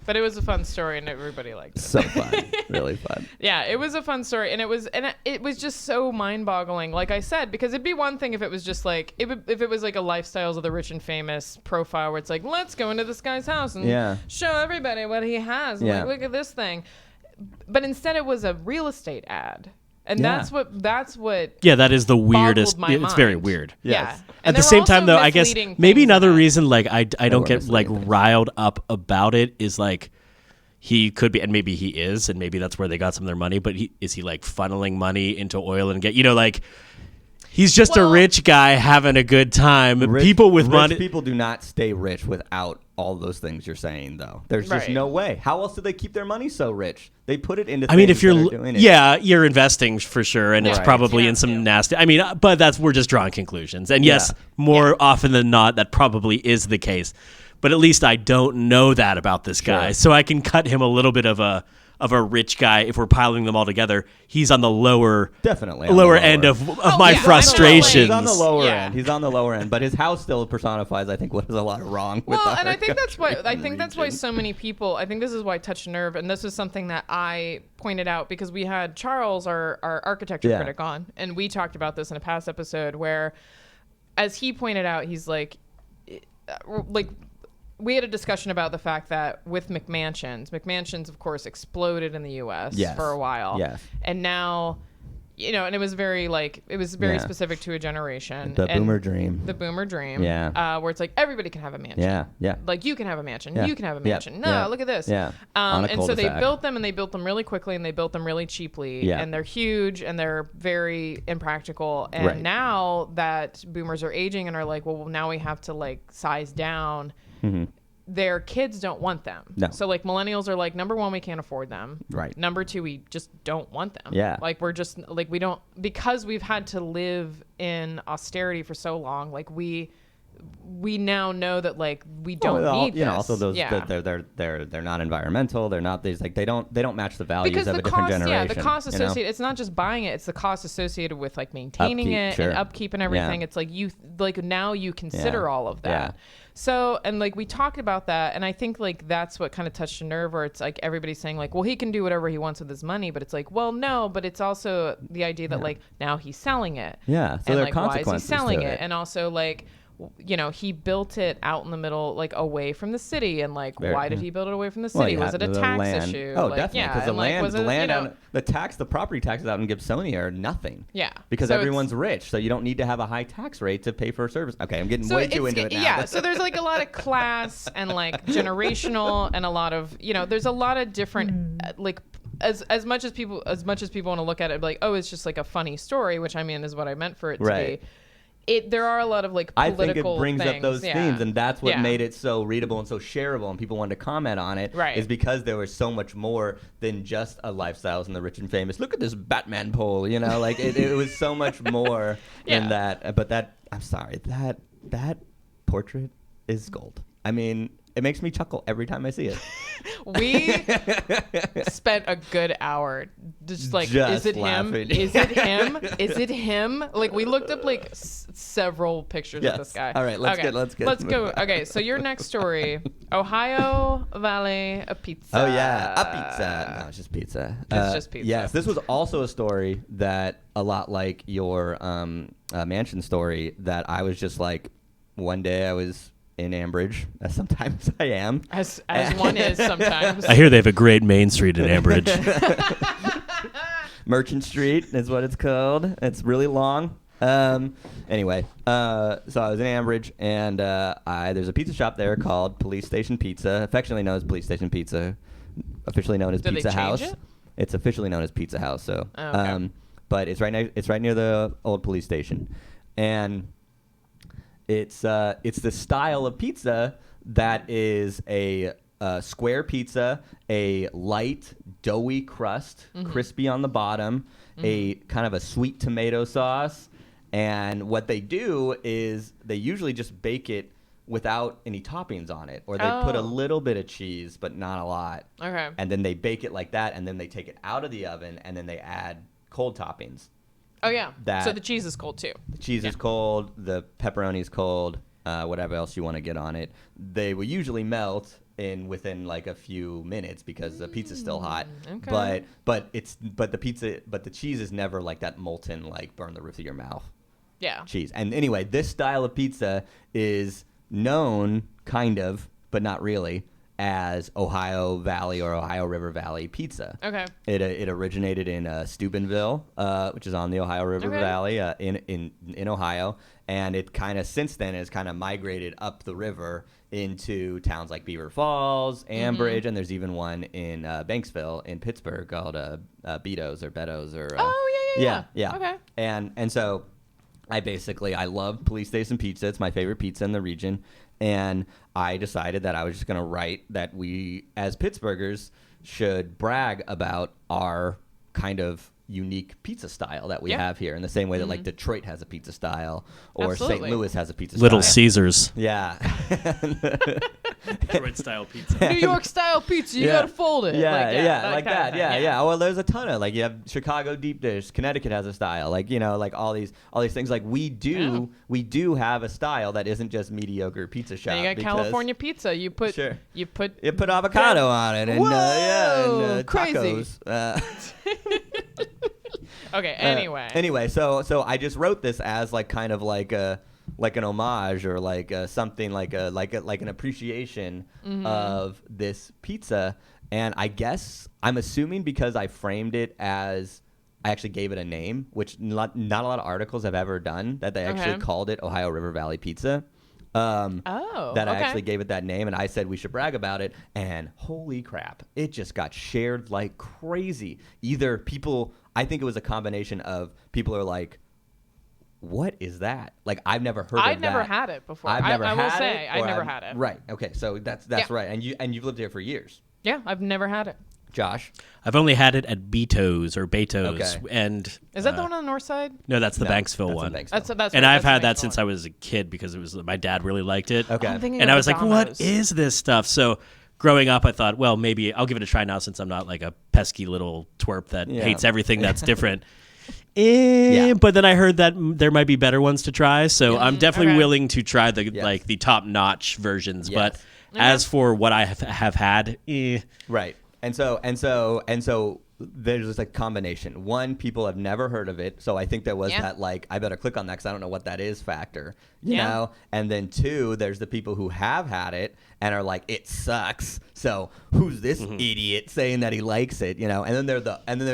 But it was a fun story, and everybody liked it. So fun, really fun. Yeah, it was a fun story, and it was just so mind-boggling. Like I said, because it'd be one thing if it was just like if it was like a Lifestyles of the Rich and Famous profile where it's like, let's go into this guy's house and show everybody what he has. And like, look at this thing. But instead, it was a real estate ad. And that's what yeah, that is the weirdest. It's very weird. Yes. Yeah. At the same time, though, I guess maybe another reason like I don't get like riled up about it is like he could be, and maybe he is, and maybe that's where they got some of their money. But is he like funneling money into oil and like he's just a rich guy having a good time. People with money. Rich people do not stay rich without all those things you're saying, though. There's just no way. How else do they keep their money so rich? They put it into. If you're investing for sure, and it's probably in some nasty. I mean, but we're just drawing conclusions. And yes, more often than not, that probably is the case. But at least I don't know that about this guy, so I can cut him a little bit of a rich guy. If we're piling them all together, he's on the lower end of my frustrations. He's on the lower end. He's on the lower end, but his house still personifies, I think, what is a lot of wrong with and I think that's why so many people. I think this is why touched a nerve, and this was something that I pointed out because we had Charles, our architecture critic, on, and we talked about this in a past episode where, as he pointed out, he's like. We had a discussion about the fact that with McMansions, of course, exploded in the U.S. for a while. Yes. And now, and it was very specific to a generation. The boomer dream. The boomer dream. Yeah. Where it's like everybody can have a mansion. Yeah. Yeah. Like you can have a mansion. Yeah. You can have a mansion. No, look at this. Yeah. And so they built them, and they built them really quickly, and they built them really cheaply. Yeah. And they're huge, and they're very impractical. And now that boomers are aging and are like, well, now we have to like size down. Mm-hmm. Their kids don't want them. No. So like millennials are like, number one, we can't afford them. Right. Number two, we just don't want them. Yeah. Like we're just like, we don't, because we've had to live in austerity for so long. Like we now know that like we don't need this. Also those they're not environmental. They're not these like they don't match the values of a different generation. Yeah, the cost associated. It's not just buying it. It's the cost associated with like maintaining it and upkeep and everything. Yeah. It's like now you consider all of that. Yeah. So, and like we talked about that, and I think like that's what kind of touched a nerve where it's like everybody's saying like, well, he can do whatever he wants with his money, but it's like, well, no, but it's also the idea that like now he's selling it. Yeah. So and there like, are consequences why is he selling to it? And also like, he built it out in the middle, like away from the city, and like, why did he build it away from the city? Was it a tax issue? Oh, like, definitely. Because the property taxes out in Gibsonia are nothing. Yeah. Because so everyone's rich, so you don't need to have a high tax rate to pay for a service. Okay, I'm getting way too into it now. Yeah. So there's like a lot of class and like generational, and a lot of there's a lot of different like. As much as people want to look at it like, oh, it's just like a funny story, which I mean is what I meant for it to be. There are a lot of like political I think it brings things. Up those themes, and that's what made it so readable and so shareable, and people wanted to comment on it. Right. Is because there was so much more than just a Lifestyles and the Rich and Famous. Look at this Batman pole, like it was so much more than that. But I'm sorry, that portrait is gold. I mean, it makes me chuckle every time I see it. We spent a good hour just is it laughing. Him? Is it him? Is it him? Like we looked up like several pictures of this guy. All right, let's go. Okay, so your next story, Ohio Valley, a pizza. Oh yeah, a pizza. No, it's just pizza. It's just pizza. Yes, this was also a story that a lot like your mansion story that I was just like, one day I was in Ambridge, as sometimes I am. As one is sometimes. I hear they have a great main street in Ambridge. Merchant Street is what it's called. It's really long. Anyway, so I was in Ambridge, and there's a pizza shop there called Police Station Pizza, affectionately known as Police Station Pizza, officially known as Did Pizza they change House. it? It's officially known as Pizza House. So, okay. but it's right near the old police station, and it's the style of pizza that is a square pizza, a light, doughy crust, crispy on the bottom, a kind of a sweet tomato sauce. And what they do is they usually just bake it without any toppings on it, or they put a little bit of cheese, but not a lot. Okay. And then they bake it like that, and then they take it out of the oven, and then they add cold toppings. Oh, yeah. So the cheese is cold, too. The cheese is cold. The pepperoni is cold. Whatever else you want to get on it. They will usually melt within like a few minutes because the pizza's still hot. Okay. But the cheese is never like that molten, like burn the roof of your mouth. Yeah. Cheese. And anyway, this style of pizza is known kind of, but not really, as Ohio Valley or Ohio River Valley pizza. Okay. It originated in Steubenville, which is on the Ohio River Valley in Ohio, and it kind of since then has kind of migrated up the river into towns like Beaver Falls, Ambridge, and there's even one in Banksville in Pittsburgh called Beto's or Beto's or. Yeah. Okay. And so. I love Police Station Pizza. It's my favorite pizza in the region. And I decided that I was just going to write that we, as Pittsburghers, should brag about our kind of unique pizza style that we have here in the same way that like Detroit has a pizza style or St. Louis has a pizza Little style. Caesars. Yeah. Detroit style pizza. New York style pizza, you gotta fold it. Like that. Yeah. Well, there's a ton of like you have Chicago deep dish. Connecticut has a style. Like like all these things. Like we do have a style that isn't just mediocre pizza shop. And you got California pizza. You put avocado on it and and crazy. tacos. Okay. Anyway, so I just wrote this as like kind of like an homage or like something like an appreciation of this pizza, and I guess I'm assuming because I framed it as I actually gave it a name, which not a lot of articles have ever done that they actually called it Ohio River Valley Pizza. I actually gave it that name, and I said we should brag about it, and holy crap, it just got shared like crazy. Either people, I think it was a combination of people are like, what is that? Like, I've never heard of that. I've never had it before. I will say, I've never had it. Right. Okay. So that's right. And you've lived here for years. Yeah, I've never had it. Josh? I've only had it at Beto's or Beto's. Okay. And is that the one on the north side? No, that's the Banksville one. That's and I've had that since I was a kid because it was my dad really liked it. Okay. And I was like, what is this stuff? So growing up, I thought, well, maybe I'll give it a try now since I'm not like a pesky little twerp that hates everything that's different. But then I heard that there might be better ones to try, so I'm definitely willing to try the top-notch versions. Yes. But as for what I have had, right. And so there's this like combination. One, people have never heard of it, so I think there was that like I better click on that because I don't know what that is factor, you know. And then two, there's the people who have had it and are like, it sucks. So who's this idiot saying that he likes it, you know? And then there's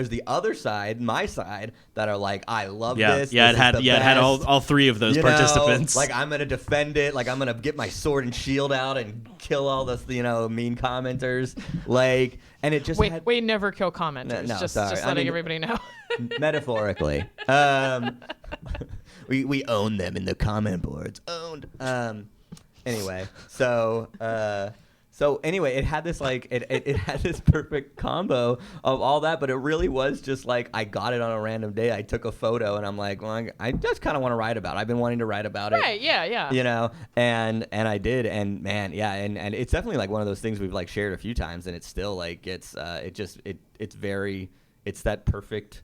the other side, my side, that are like, I love this. Yeah, it had all three of those participants. Like I'm gonna defend it. Like I'm gonna get my sword and shield out and kill all the mean commenters. Like, and it just we never kill commenters. No, just sorry. letting everybody know. Metaphorically, we own them in the comment boards. Owned. Anyway, so anyway, it had this like it had this perfect combo of all that, but it really was just like I got it on a random day. I took a photo and I'm like, well, I just kind of want to write about it. I've been wanting to write about it. Right, yeah. You know, and I did, and man, yeah, and it's definitely like one of those things we've like shared a few times, and it's still like it's that perfect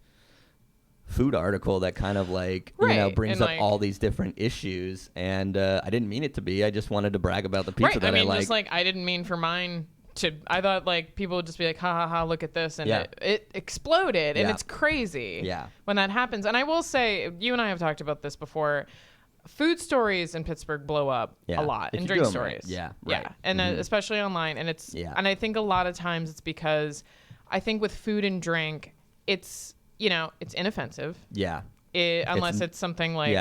food article that kind of like brings up all these different issues, and I didn't mean it to be. I just wanted to brag about the pizza that I like. Just like I didn't mean for mine to. I thought like people would just be like, ha ha ha, look at this, and it exploded, and it's crazy. Yeah. When that happens, and I will say, you and I have talked about this before. food stories in Pittsburgh blow up a lot, and drink stories. Right. Yeah, right. Yeah, and especially online. And and I think a lot of times it's because I think with food and drink, it's it's inoffensive. Yeah. Unless it's something like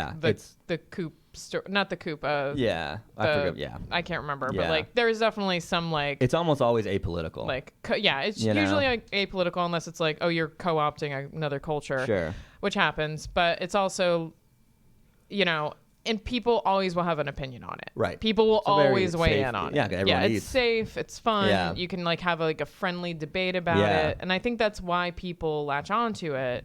the Coop store, not the Coop. I forget. Yeah, I can't remember, but like there's definitely some like it's almost always apolitical. Like it's usually like apolitical unless it's like you're co-opting another culture, sure, which happens. But it's also, and people always will have an opinion on it. Right. People will always weigh in on it. Yeah, it's safe. It's fun. Yeah. You can like have a friendly debate about it, and I think that's why people latch onto it.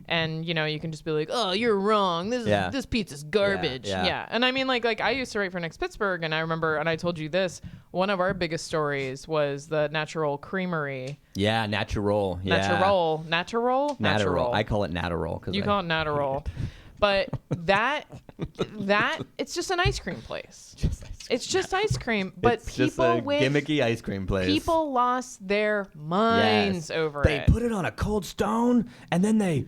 And you can just be like, oh, you're wrong. This pizza's garbage. Yeah. And I mean, like I used to write for Next Pittsburgh, and I remember, and I told you this. One of our biggest Stories was the Natural Creamery. Yeah, Natural. Yeah. Natural. I call it Natural. You call it Natural. But that it's just an ice cream place. It's just ice cream, but it's people just a with gimmicky ice cream place. People lost their minds over it. They put it on a Cold Stone and then they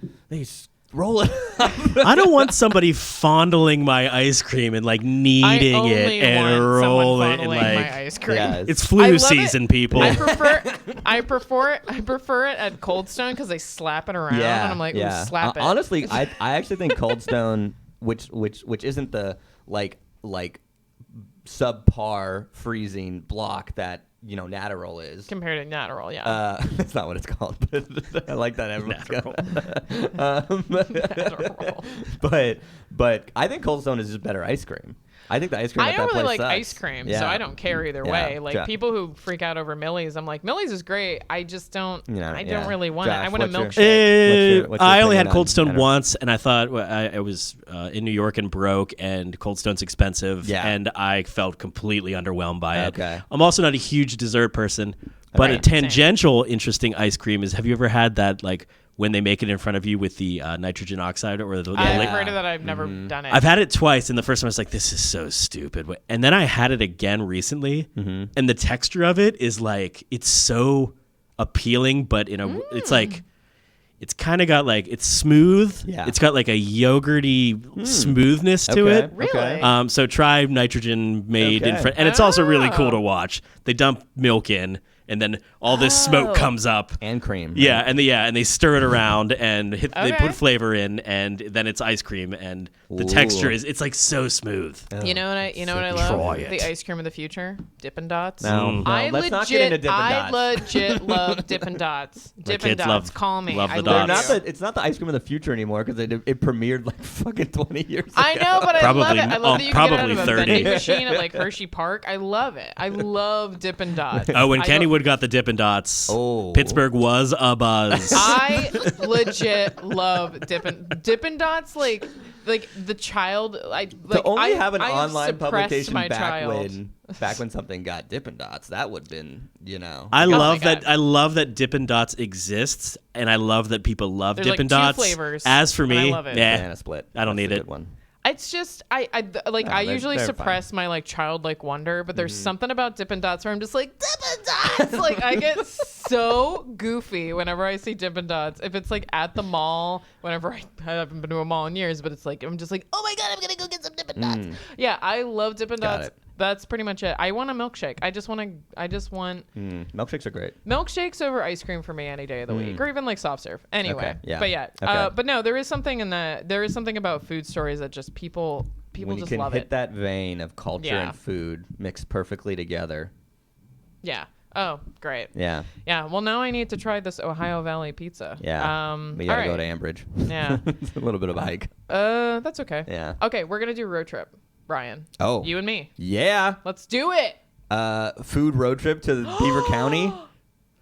roll it. I don't want somebody fondling my ice cream and like kneading it and roll it and like my ice cream. Yes. It's flu season, people. I prefer it at Cold Stone because they slap it around and I'm like, ooh, slap it. Honestly, I actually think Cold Stone, which isn't the like subpar freezing block that Natural is compared to Natural. That's not what it's called, but I like that everyone's Natural. But I think Cold Stone is just better ice cream. I think the ice cream. I don't really like sucks. ice cream, so I don't care either way. Like people who freak out over Millie's, I'm like, Millie's is great. I just don't. I don't really want it. I want a milkshake. I only had Cold Stone once, and I thought I was in New York and broke, and Cold Stone's expensive, and I felt completely underwhelmed by it. Okay. I'm also not a huge dessert person, but a tangential interesting ice cream is. Have you ever had that like? When they make it in front of you with the nitrogen oxide or the I've heard of that. I've never done it. I've had it twice, and the first time I was like, this is so stupid. And then I had it again recently, and the texture of it is like, it's so appealing, but it's like, it's kind of got like, it's smooth. Yeah. It's got like a yogurty smoothness to it. Really? So try nitrogen made in front. And it's also really cool to watch. They dump milk in. And then all this smoke comes up and cream. Right? Yeah, and they stir it around and they put flavor in, and then it's ice cream, and the texture it's like so smooth. You know what I love? The ice cream of the future, Dippin' Dots. No, let's not get into Dippin' Dots. I legit love Dippin' Dots. Dippin' Dots, call me. Love the dots. It's not the ice cream of the future anymore because it premiered like fucking 20 years ago. I know, but I love it. I love that you can get it out of a 30. vending machine at like Hershey Park. I love it. I love Dippin' Dots. Oh, when Kennywood got the Dippin' Dots, Pittsburgh was a buzz. I legit love Dippin' Dots. Like the child. I have an online publication back when something got Dippin' Dots. That would have been, I love that Dippin' Dots exists, and I love that people love Dippin' Dots. Two flavors. As for me, I love it. Banana split. I don't need That's a it. good one. It's just I usually suppress my like childlike wonder, but there's something about Dippin' Dots where I'm just like Dippin' Dots. Like I get so goofy whenever I see Dippin' Dots. If it's like at the mall, whenever I haven't been to a mall in years, but it's like I'm just like, oh my god, I'm gonna go get some Dippin' Dots. Yeah, I love Dippin' Dots. That's pretty much it. I want a milkshake. I just want milkshakes are great. Milkshakes over ice cream for me any day of the week, or even like soft serve. Anyway, but no, there is something about food stories that just people when just you can love hit it. that vein of culture and food mixed perfectly together. Yeah. Oh, great. Yeah. Yeah. Well, now I need to try this Ohio Valley pizza. Yeah. We gotta go to Ambridge. Yeah. It's a little bit of a hike. That's okay. Yeah. Okay, we're gonna do road trip, Brian. Oh. You and me. Yeah. Let's do it. Food road trip to Beaver County.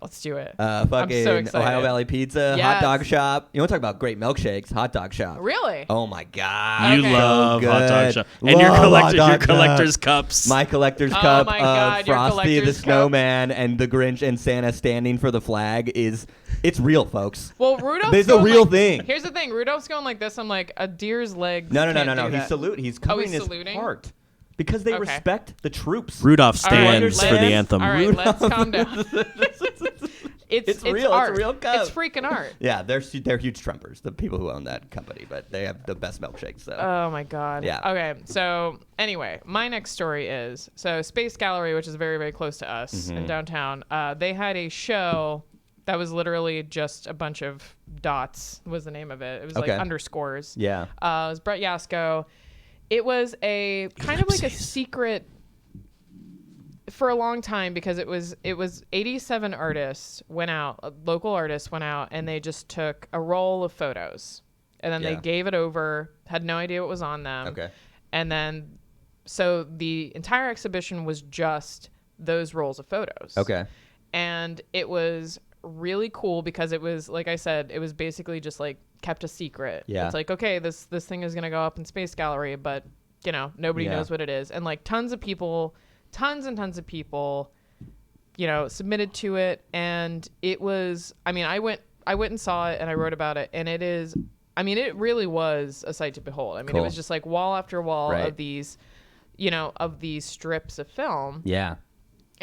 Let's do it. Fucking I'm so excited. Ohio Valley Pizza, hot dog shop. You want to talk about great milkshakes? Hot dog shop. Really? Oh my god. You love so hot dog shop. And love your collector's cups. My collector's cup my God, of Frosty the Snowman and the Grinch and Santa standing for the flag it's real, folks. Well, Rudolph's There's a real thing. Here's the thing. Rudolph's going like this. I'm like, a deer's legs. No. He's He's covering his heart. Because they respect the troops. Rudolph stands for the anthem. All right, let's calm down. It's real. Art. It's a real cup. It's freaking art. Yeah, they're huge Trumpers, the people who own that company, but they have the best milkshakes. So. Oh my God. Yeah. Okay. So anyway, my next story is Space Gallery, which is very, very close to us in downtown. They had a show that was literally just a bunch of dots. Was the name of it? It was like underscores. Yeah. It was Brett Yasko. It was a kind of like a secret for a long time because it was 87 artists went out, local artists went out, and they just took a roll of photos, and then they gave it over, had no idea what was on them. Okay. And then, so the entire exhibition was just those rolls of photos. Okay. And it was really cool because it was, like I said, it was basically just like kept a secret. Yeah. It's like, okay, this thing is going to go up in Space Gallery, but you know, nobody knows what it is. And like tons and tons of people, you know, submitted to it. And it was, I mean, I went and saw it and I wrote about it, and it is, I mean, it really was a sight to behold. I mean, it was just like wall after wall of these, you know, of these strips of film. Yeah.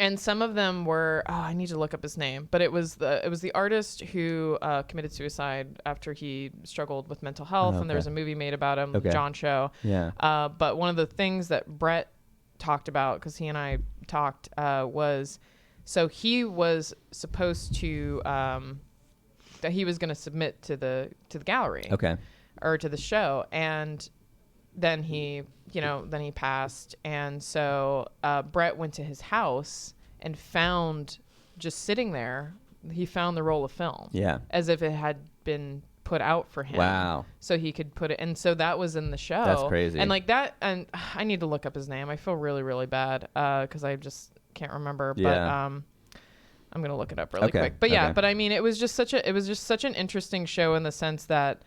And some of them were, I need to look up his name, but it was the artist who committed suicide after he struggled with mental health, and there was a movie made about him, John Cho. Yeah. But one of the things that Brett talked about, because he and I talked, was, so he was supposed to, that he was going to submit to the gallery, or to the show, and then he passed. And so Brett went to his house and found, just sitting there, he found the roll of film. Yeah. As if it had been put out for him. Wow. So he could put it, and so that was in the show. That's crazy. And like that, and I need to look up his name. I feel really, really bad because I just can't remember. Yeah. But I'm gonna look it up really quick. But yeah, but I mean, it was just such an interesting show in the sense that,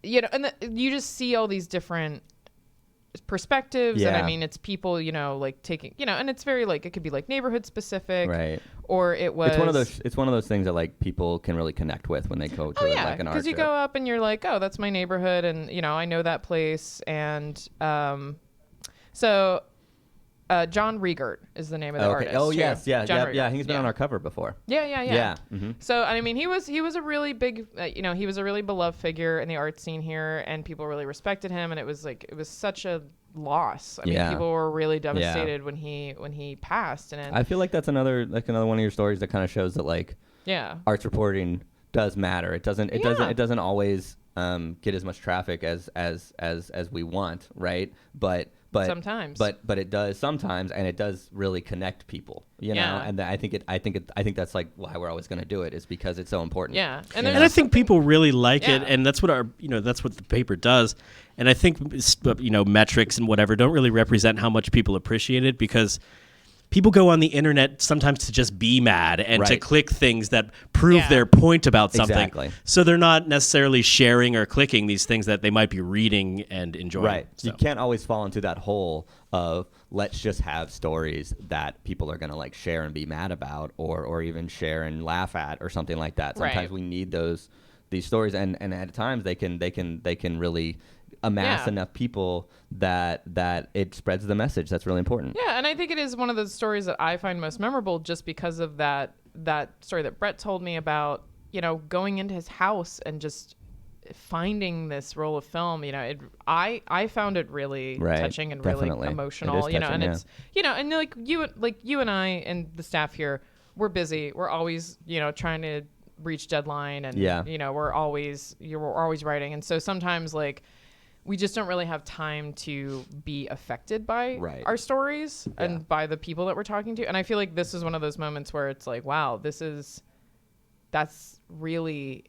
you know, and you just see all these different perspectives. And I mean, it's people, you know, like taking, you know, and it's very like, it could be like neighborhood specific, right? Or it was, it's one of those things that like people can really connect with when they go to like an art show. Because you go up and you're like, oh, that's my neighborhood, and you know, I know that place. And so John Riegert is the name of the artist. Oh yes, yeah. Riegert. He's been on our cover before. Yeah. Mm-hmm. So I mean, he was a really big, you know, he was a really beloved figure in the art scene here, and people really respected him. And it was such a loss. I mean, people were really devastated when he passed. And I feel like that's another one of your stories that kind of shows that like arts reporting does matter. It doesn't always get as much traffic as we want, right? But sometimes, but it does sometimes, and it does really connect people, you know. And I think that's like why we're always going to do it, is because it's so important. Yeah, and I think people really like it, and that's what that's what the paper does. And I think metrics and whatever don't really represent how much people appreciate it, because people go on the internet sometimes to just be mad and to click things that prove their point about something. Exactly. So they're not necessarily sharing or clicking these things that they might be reading and enjoying. Right. So you can't always fall into that hole of let's just have stories that people are going to like share and be mad about, or even share and laugh at, or something like that. Sometimes we need these stories, and at times they can really amass enough people that it spreads the message. That's really important. Yeah, and I think it is one of those stories that I find most memorable, just because of that story that Brett told me about, you know, going into his house and just finding this roll of film. You know, I found it really touching and really emotional. You know, and it's, you know, and like you and I and the staff here, we're busy. We're always, you know, trying to reach deadline, and you know, we're always writing, and so sometimes like we just don't really have time to be affected by our stories and by the people that we're talking to. And I feel like this is one of those moments where it's like, wow, that's really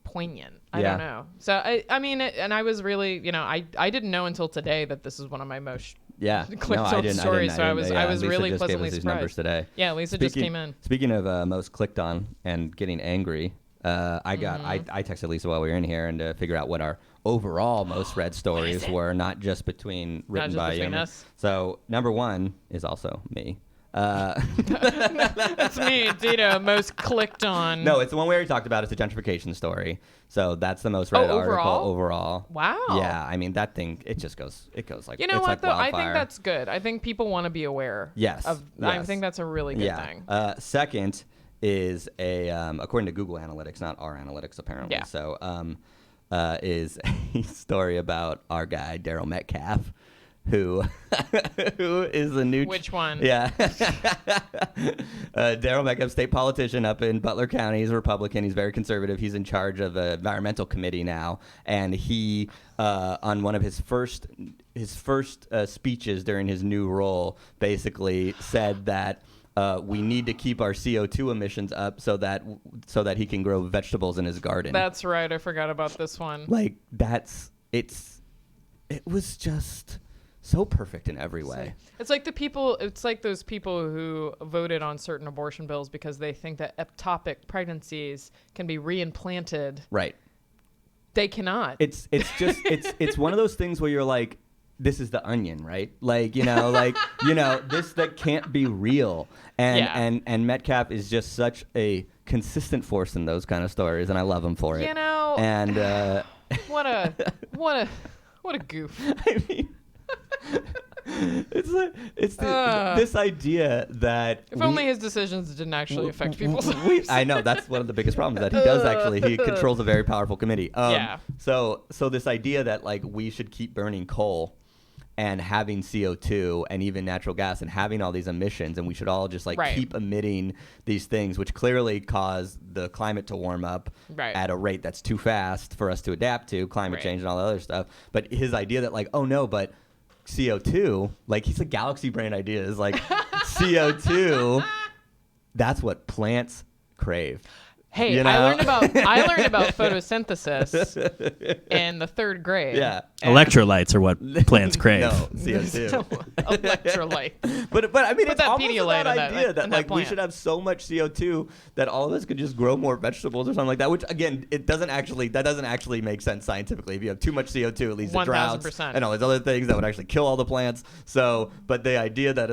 poignant. I don't know. So I mean, and I was really, you know, I didn't know until today that this is one of my most clicked on stories. So I was Lisa really just pleasantly gave us these surprised. numbers today. Yeah, Lisa just came in. Speaking of most clicked on and getting angry, I texted Lisa while we were in here and to figure out what our overall most read stories were, not just written by us. So number one is also me. That's me, Dito, most clicked on. No, it's the one we already talked about. It's a gentrification story. So that's the most read article overall. Wow. Yeah, I mean that thing. It goes like. You know what like though? wildfire. I think that's good. I think people want to be aware. Yes. I think that's a really good thing. Second is according to Google Analytics, not our analytics apparently. Yeah. So is a story about our guy Daryl Metcalf, who is the new. Which one? Yeah. Daryl Metcalf, state politician up in Butler County. He's a Republican. He's very conservative. He's in charge of the environmental committee now, and he on one of his first speeches during his new role basically said that. We need to keep our CO2 emissions up so that he can grow vegetables in his garden. That's right. I forgot about this one. Like it was just so perfect in every way. It's like those people who voted on certain abortion bills because they think that ectopic pregnancies can be reimplanted. Right. They cannot. It's just it's one of those things where you're like, this is the Onion, right? Like, this that can't be real. And Metcalf is just such a consistent force in those kind of stories, and I love him for it. And what a goof. I mean, this idea that if only his decisions didn't actually affect people's lives. I know that's one of the biggest problems that he does actually. He controls a very powerful committee. So this idea that like we should keep burning coal and having CO2 and even natural gas and having all these emissions, and we should all just keep emitting these things, which clearly cause the climate to warm up at a rate that's too fast for us to adapt to, climate change and all that other stuff. But his idea that like, oh no, but CO2, like he's a galaxy brain idea, is like CO2, that's what plants crave. Hey, I learned about photosynthesis in the 3rd grade. Yeah, electrolytes are what plants crave. No, CO2. Electrolytes. But I mean, it's that almost Pedialyte that idea that like plant. we should have so much CO2 that all of us could just grow more vegetables or something like that. Which again, that doesn't actually make sense scientifically. If you have too much CO2, it leads to droughts 1000%. and all these other things that would actually kill all the plants. So, but the idea that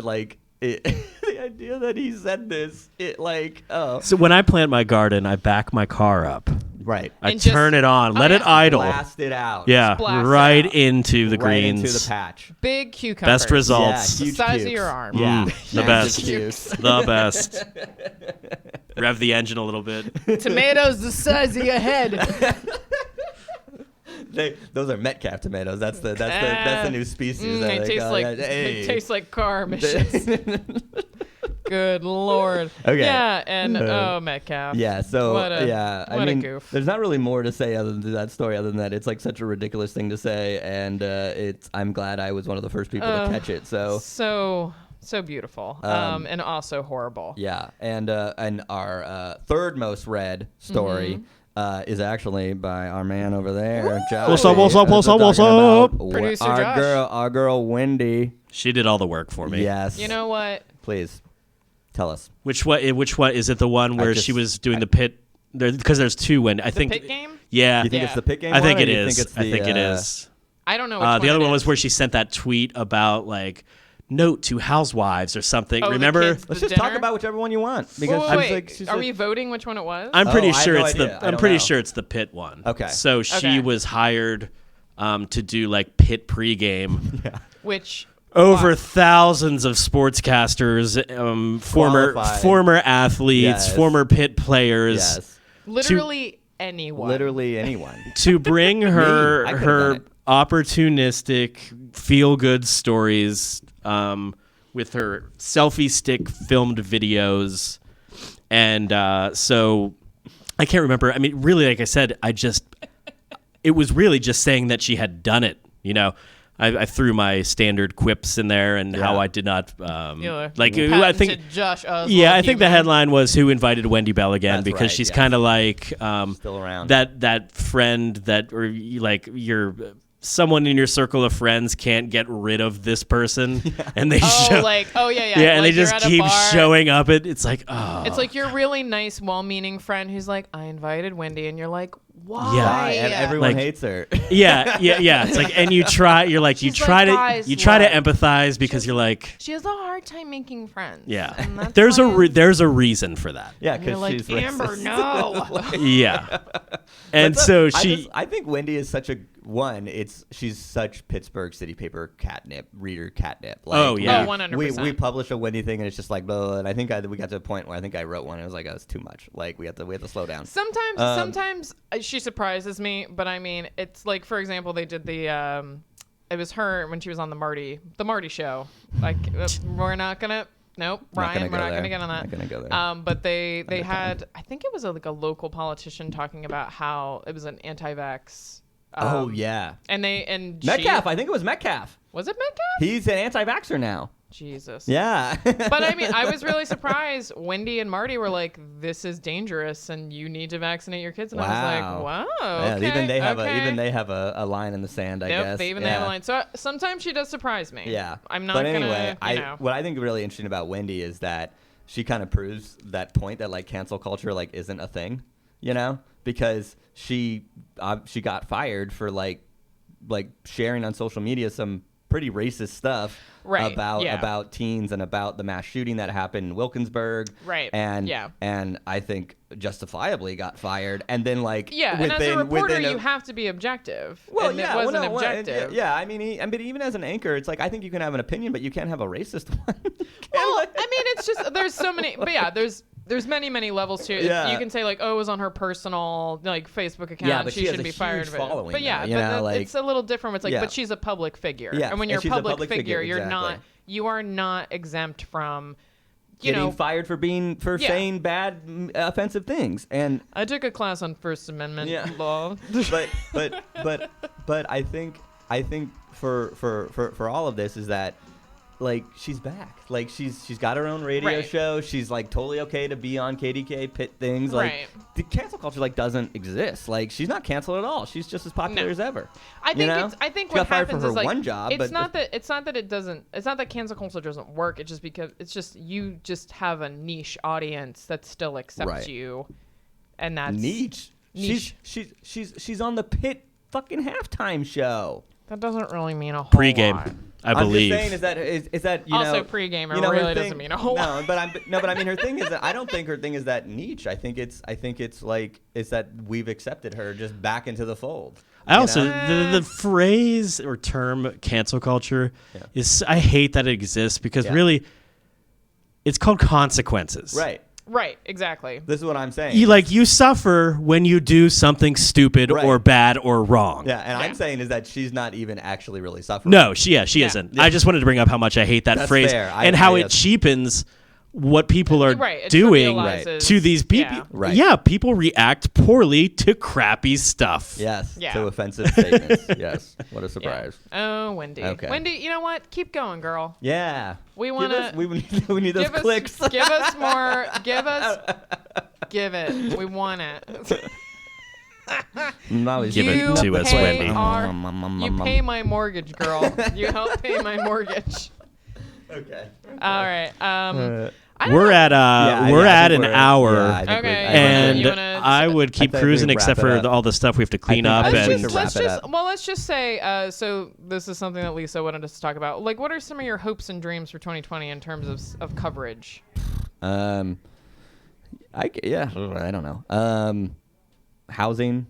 the idea that he said this, So when I plant my garden, I back my car up. Right. I turn it on, let it idle. Blast it out. Yeah, right into the greens. Into the patch. Big cucumbers. Best results. Yeah, the size cukes. of your arm. Yeah, the best. Cukes. The best. Rev the engine a little bit. Tomatoes the size of your head. Those are Metcalf tomatoes. That's the new species. They taste like car emissions. Good Lord. Okay. Yeah, and Metcalf. Yeah. So what a goof. There's not really more to say other than that story. Other than that, it's like such a ridiculous thing to say, and I'm glad I was one of the first people to catch it. So beautiful. And also horrible. Yeah. And our third most read story. Is actually by our man over there, Josh. What's up? Producer Josh. Our girl, Wendy. She did all the work for me. Yes. You know what? Please, tell us. Which one is it? The one where she was doing the pit? Because there's two. When I think pit game. Yeah. You think it's the pit game? I think one, it or you is. think it's I think it is. I don't know. Which the other one one was is. where she sent that tweet about like note to housewives or something. Oh, Remember? Let's just talk about whichever one you want. Because wait. Are we voting which one it was? I'm pretty sure I have no idea. I'm pretty sure it's the pit one. Okay. So she was hired to do like pit pregame. Yeah. Which over thousands of sportscasters, former athletes, former pit players. Yes. Literally anyone. Literally anyone. To bring her opportunistic, feel-good stories with her selfie stick filmed videos. And so I can't remember. I mean, really, like I said, it was really just saying that she had done it, you know. I threw my standard quips in there and how I did not I think Josh I think the headline was who invited Wendy Bell again. That's because right, she's kind of like still around, that friend that or like your someone in your circle of friends can't get rid of this person, and they and they just keep showing up. It's like, it's like your really nice, well-meaning friend who's like, I invited Wendy, and you're like, why? Yeah, and everyone hates her. Yeah. It's like, and you try to empathize because you're like, she has a hard time making friends. Yeah, and that's there's a reason for that. Yeah, because like, she's Amber, racist. No. Yeah, and so I think Wendy is such a one. She's such Pittsburgh City Paper reader catnip. Like, 100%. We publish a Wendy thing, and it's just like, blah, and I think we got to a point where I think I wrote one. And it was like, oh, it's too much. Like we have to slow down. Sometimes she surprises me, but I mean, it's like, for example, they did the it was her when she was on the Marty show. Like we're not gonna. Nope, Ryan, we're not going to get on that. Not going to go there. But they had, I think it was like a local politician talking about how it was an anti-vax. Oh yeah. And Metcalf, I think it was Metcalf. Was it Metcalf? He's an anti-vaxxer now. Jesus. Yeah. But I mean, I was really surprised. Wendy and Marty were like, "This is dangerous, and you need to vaccinate your kids." And I was like, "Wow." Yeah, okay, even they have a line in the sand. I guess. They have a line. So sometimes she does surprise me. Yeah. I'm not. But anyway, what I think really interesting about Wendy is that she kind of proves that point that like cancel culture like isn't a thing, you know, because she got fired for like sharing on social media some pretty racist stuff about teens and about the mass shooting that happened in Wilkinsburg. Right. And I think justifiably got fired. And then and as a reporter you have to be objective. Well, and it wasn't objective. I mean, but even as an anchor, it's like I think you can have an opinion, but you can't have a racist one. Well, I mean, it's just there's so many, but yeah, there's many levels to it. Yeah. You can say like, oh, it was on her personal like Facebook account. Yeah, but she shouldn't be fired. Following but it's a little different. It's like, but she's a public figure. Yeah. And when you're a public figure, exactly. you are not exempt from getting fired for saying bad, offensive things. And I took a class on First Amendment law. but I think for all of this is that like she's back. Like she's got her own radio show. She's like totally okay to be on KDK pit things. Like the cancel culture like doesn't exist. Like she's not canceled at all. She's just as popular as ever. I think she what got fired happens for her is like one job. It's not that cancel culture doesn't work. It's just you just have a niche audience that still accepts you, and that's niche. She's on the Pit fucking halftime show. That doesn't really mean a whole Pre-game. lot. I believe. I'm just saying is that you also know pre-game really doesn't mean a whole lot. But I mean her thing is that I don't think her thing is that niche. I think it's that we've accepted her just back into the fold. I also the phrase or term cancel culture is I hate that it exists because really it's called consequences. Right, exactly. This is what I'm saying. You suffer when you do something stupid or bad or wrong. Yeah, and I'm saying is that she's not even actually really suffering. No, she isn't. Yeah. I just wanted to bring up how much I hate that phrase and how it cheapens what people are doing to these people. Yeah, people react poorly to crappy stuff. Yes, to offensive statements. Yes, what a surprise. Yeah. Oh, Wendy. Okay. Wendy, you know what? Keep going, girl. Yeah. We want to. We need those clicks. Give us more. Give it. We want it. Give it to us, Wendy. You pay my mortgage, girl. You help pay my mortgage. Okay. All right. We're at an hour, and I would keep cruising except for all the stuff we have to clean up. Let's just say, so this is something that Lisa wanted us to talk about. Like, what are some of your hopes and dreams for 2020 in terms of coverage? I don't know. Housing.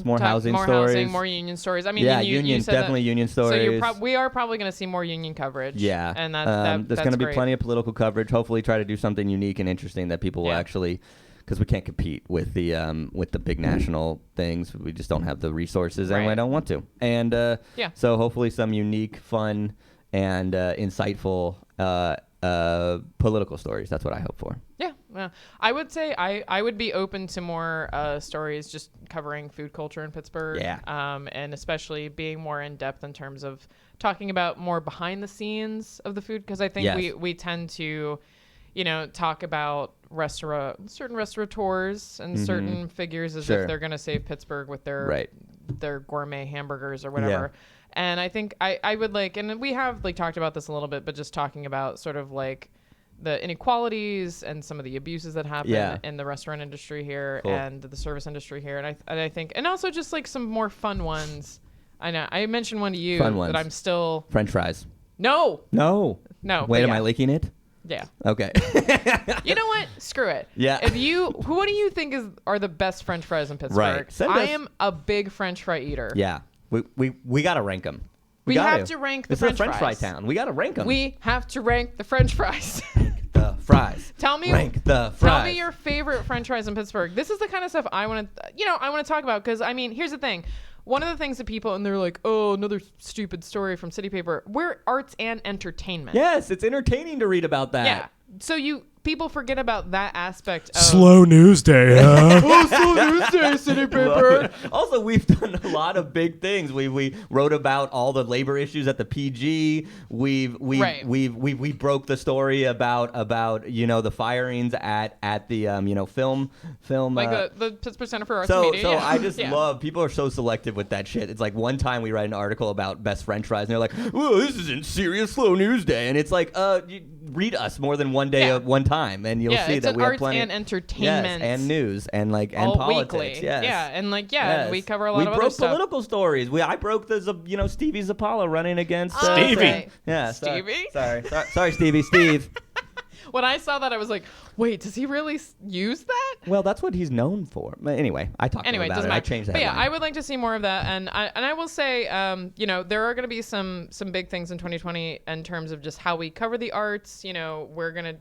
More housing stories. More union stories. I mean, union stories. So we are probably going to see more union coverage. Yeah, and there's going to be plenty of political coverage. Hopefully, try to do something unique and interesting that people will actually, because we can't compete with the big national things. We just don't have the resources, and I don't want to. And so hopefully, some unique, fun, and insightful political stories. That's what I hope for. Yeah. Well, I would say I would be open to more stories just covering food culture in Pittsburgh. Yeah. And especially being more in depth in terms of talking about more behind the scenes of the food, because I think we tend to, talk about certain restaurateurs and certain figures as if they're going to save Pittsburgh with their their gourmet hamburgers or whatever. Yeah. And I think I would like, and we have like talked about this a little bit, but just talking about sort of like the inequalities and some of the abuses that happen in the restaurant industry here and the service industry here. And I think, and also just like some more fun ones. I know I mentioned one to you that I'm still French fries. No. Wait, am I leaking it? Yeah. Okay. You know what? Screw it. Yeah. What do you think are the best French fries in Pittsburgh? Right. I am a big French fry eater. Yeah. We gotta rank them. We have to rank the French fries. It's a French fry town. We gotta rank them. We have to rank the French fries. The fries. Rank the fries. Tell me your favorite French fries in Pittsburgh. This is the kind of stuff I want to talk about because I mean, here's the thing. One of the things that people, and they're like, oh, another stupid story from City Paper. We're arts and entertainment. Yes, it's entertaining to read about that. Yeah. So people forget about that aspect of slow news day, huh? Oh, slow news day, City Paper. Also, we've done a lot of big things. We wrote about all the labor issues at the PG. We broke the story about the firings at the film like the Pittsburgh Center for Arts and Media. So I just love, people are so selective with that shit. It's like one time we write an article about best French fries and they're like, "Whoa, this isn't serious slow news day," and it's like, you read us more than one day one time, and you'll see that we have plenty. It's an arts and entertainment, and news, and politics. Weekly. Yes. Yeah, and we cover a lot of other stuff. We broke political stories. I broke the Stevie Zappala running against Stevie. Yeah, Stevie. Sorry, Stevie. Steve. When I saw that, I was like, wait, does he really use that? Well, that's what he's known for. But anyway, I talked about it. I changed that. But yeah, I would like to see more of that. And I will say, there are going to be some big things in 2020 in terms of just how we cover the arts. We're gonna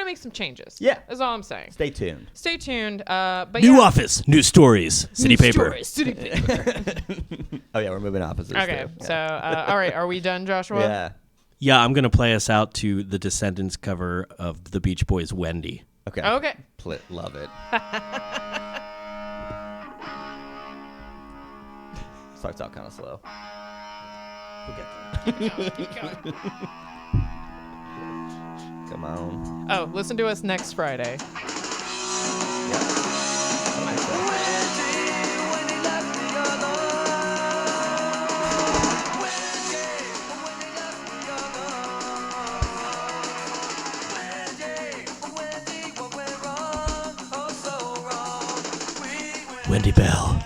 make some changes. Yeah, that's all I'm saying. Stay tuned. But new office, new stories, City Paper. City Paper. Oh yeah, we're moving offices. Okay, too. So all right, are we done, Joshua? Yeah. Yeah, I'm going to play us out to the Descendants cover of the Beach Boys' Wendy. Okay. Love it. Starts out kind of slow. We'll get there. Keep going. Come on. Oh, listen to us next Friday. Wendy Bell.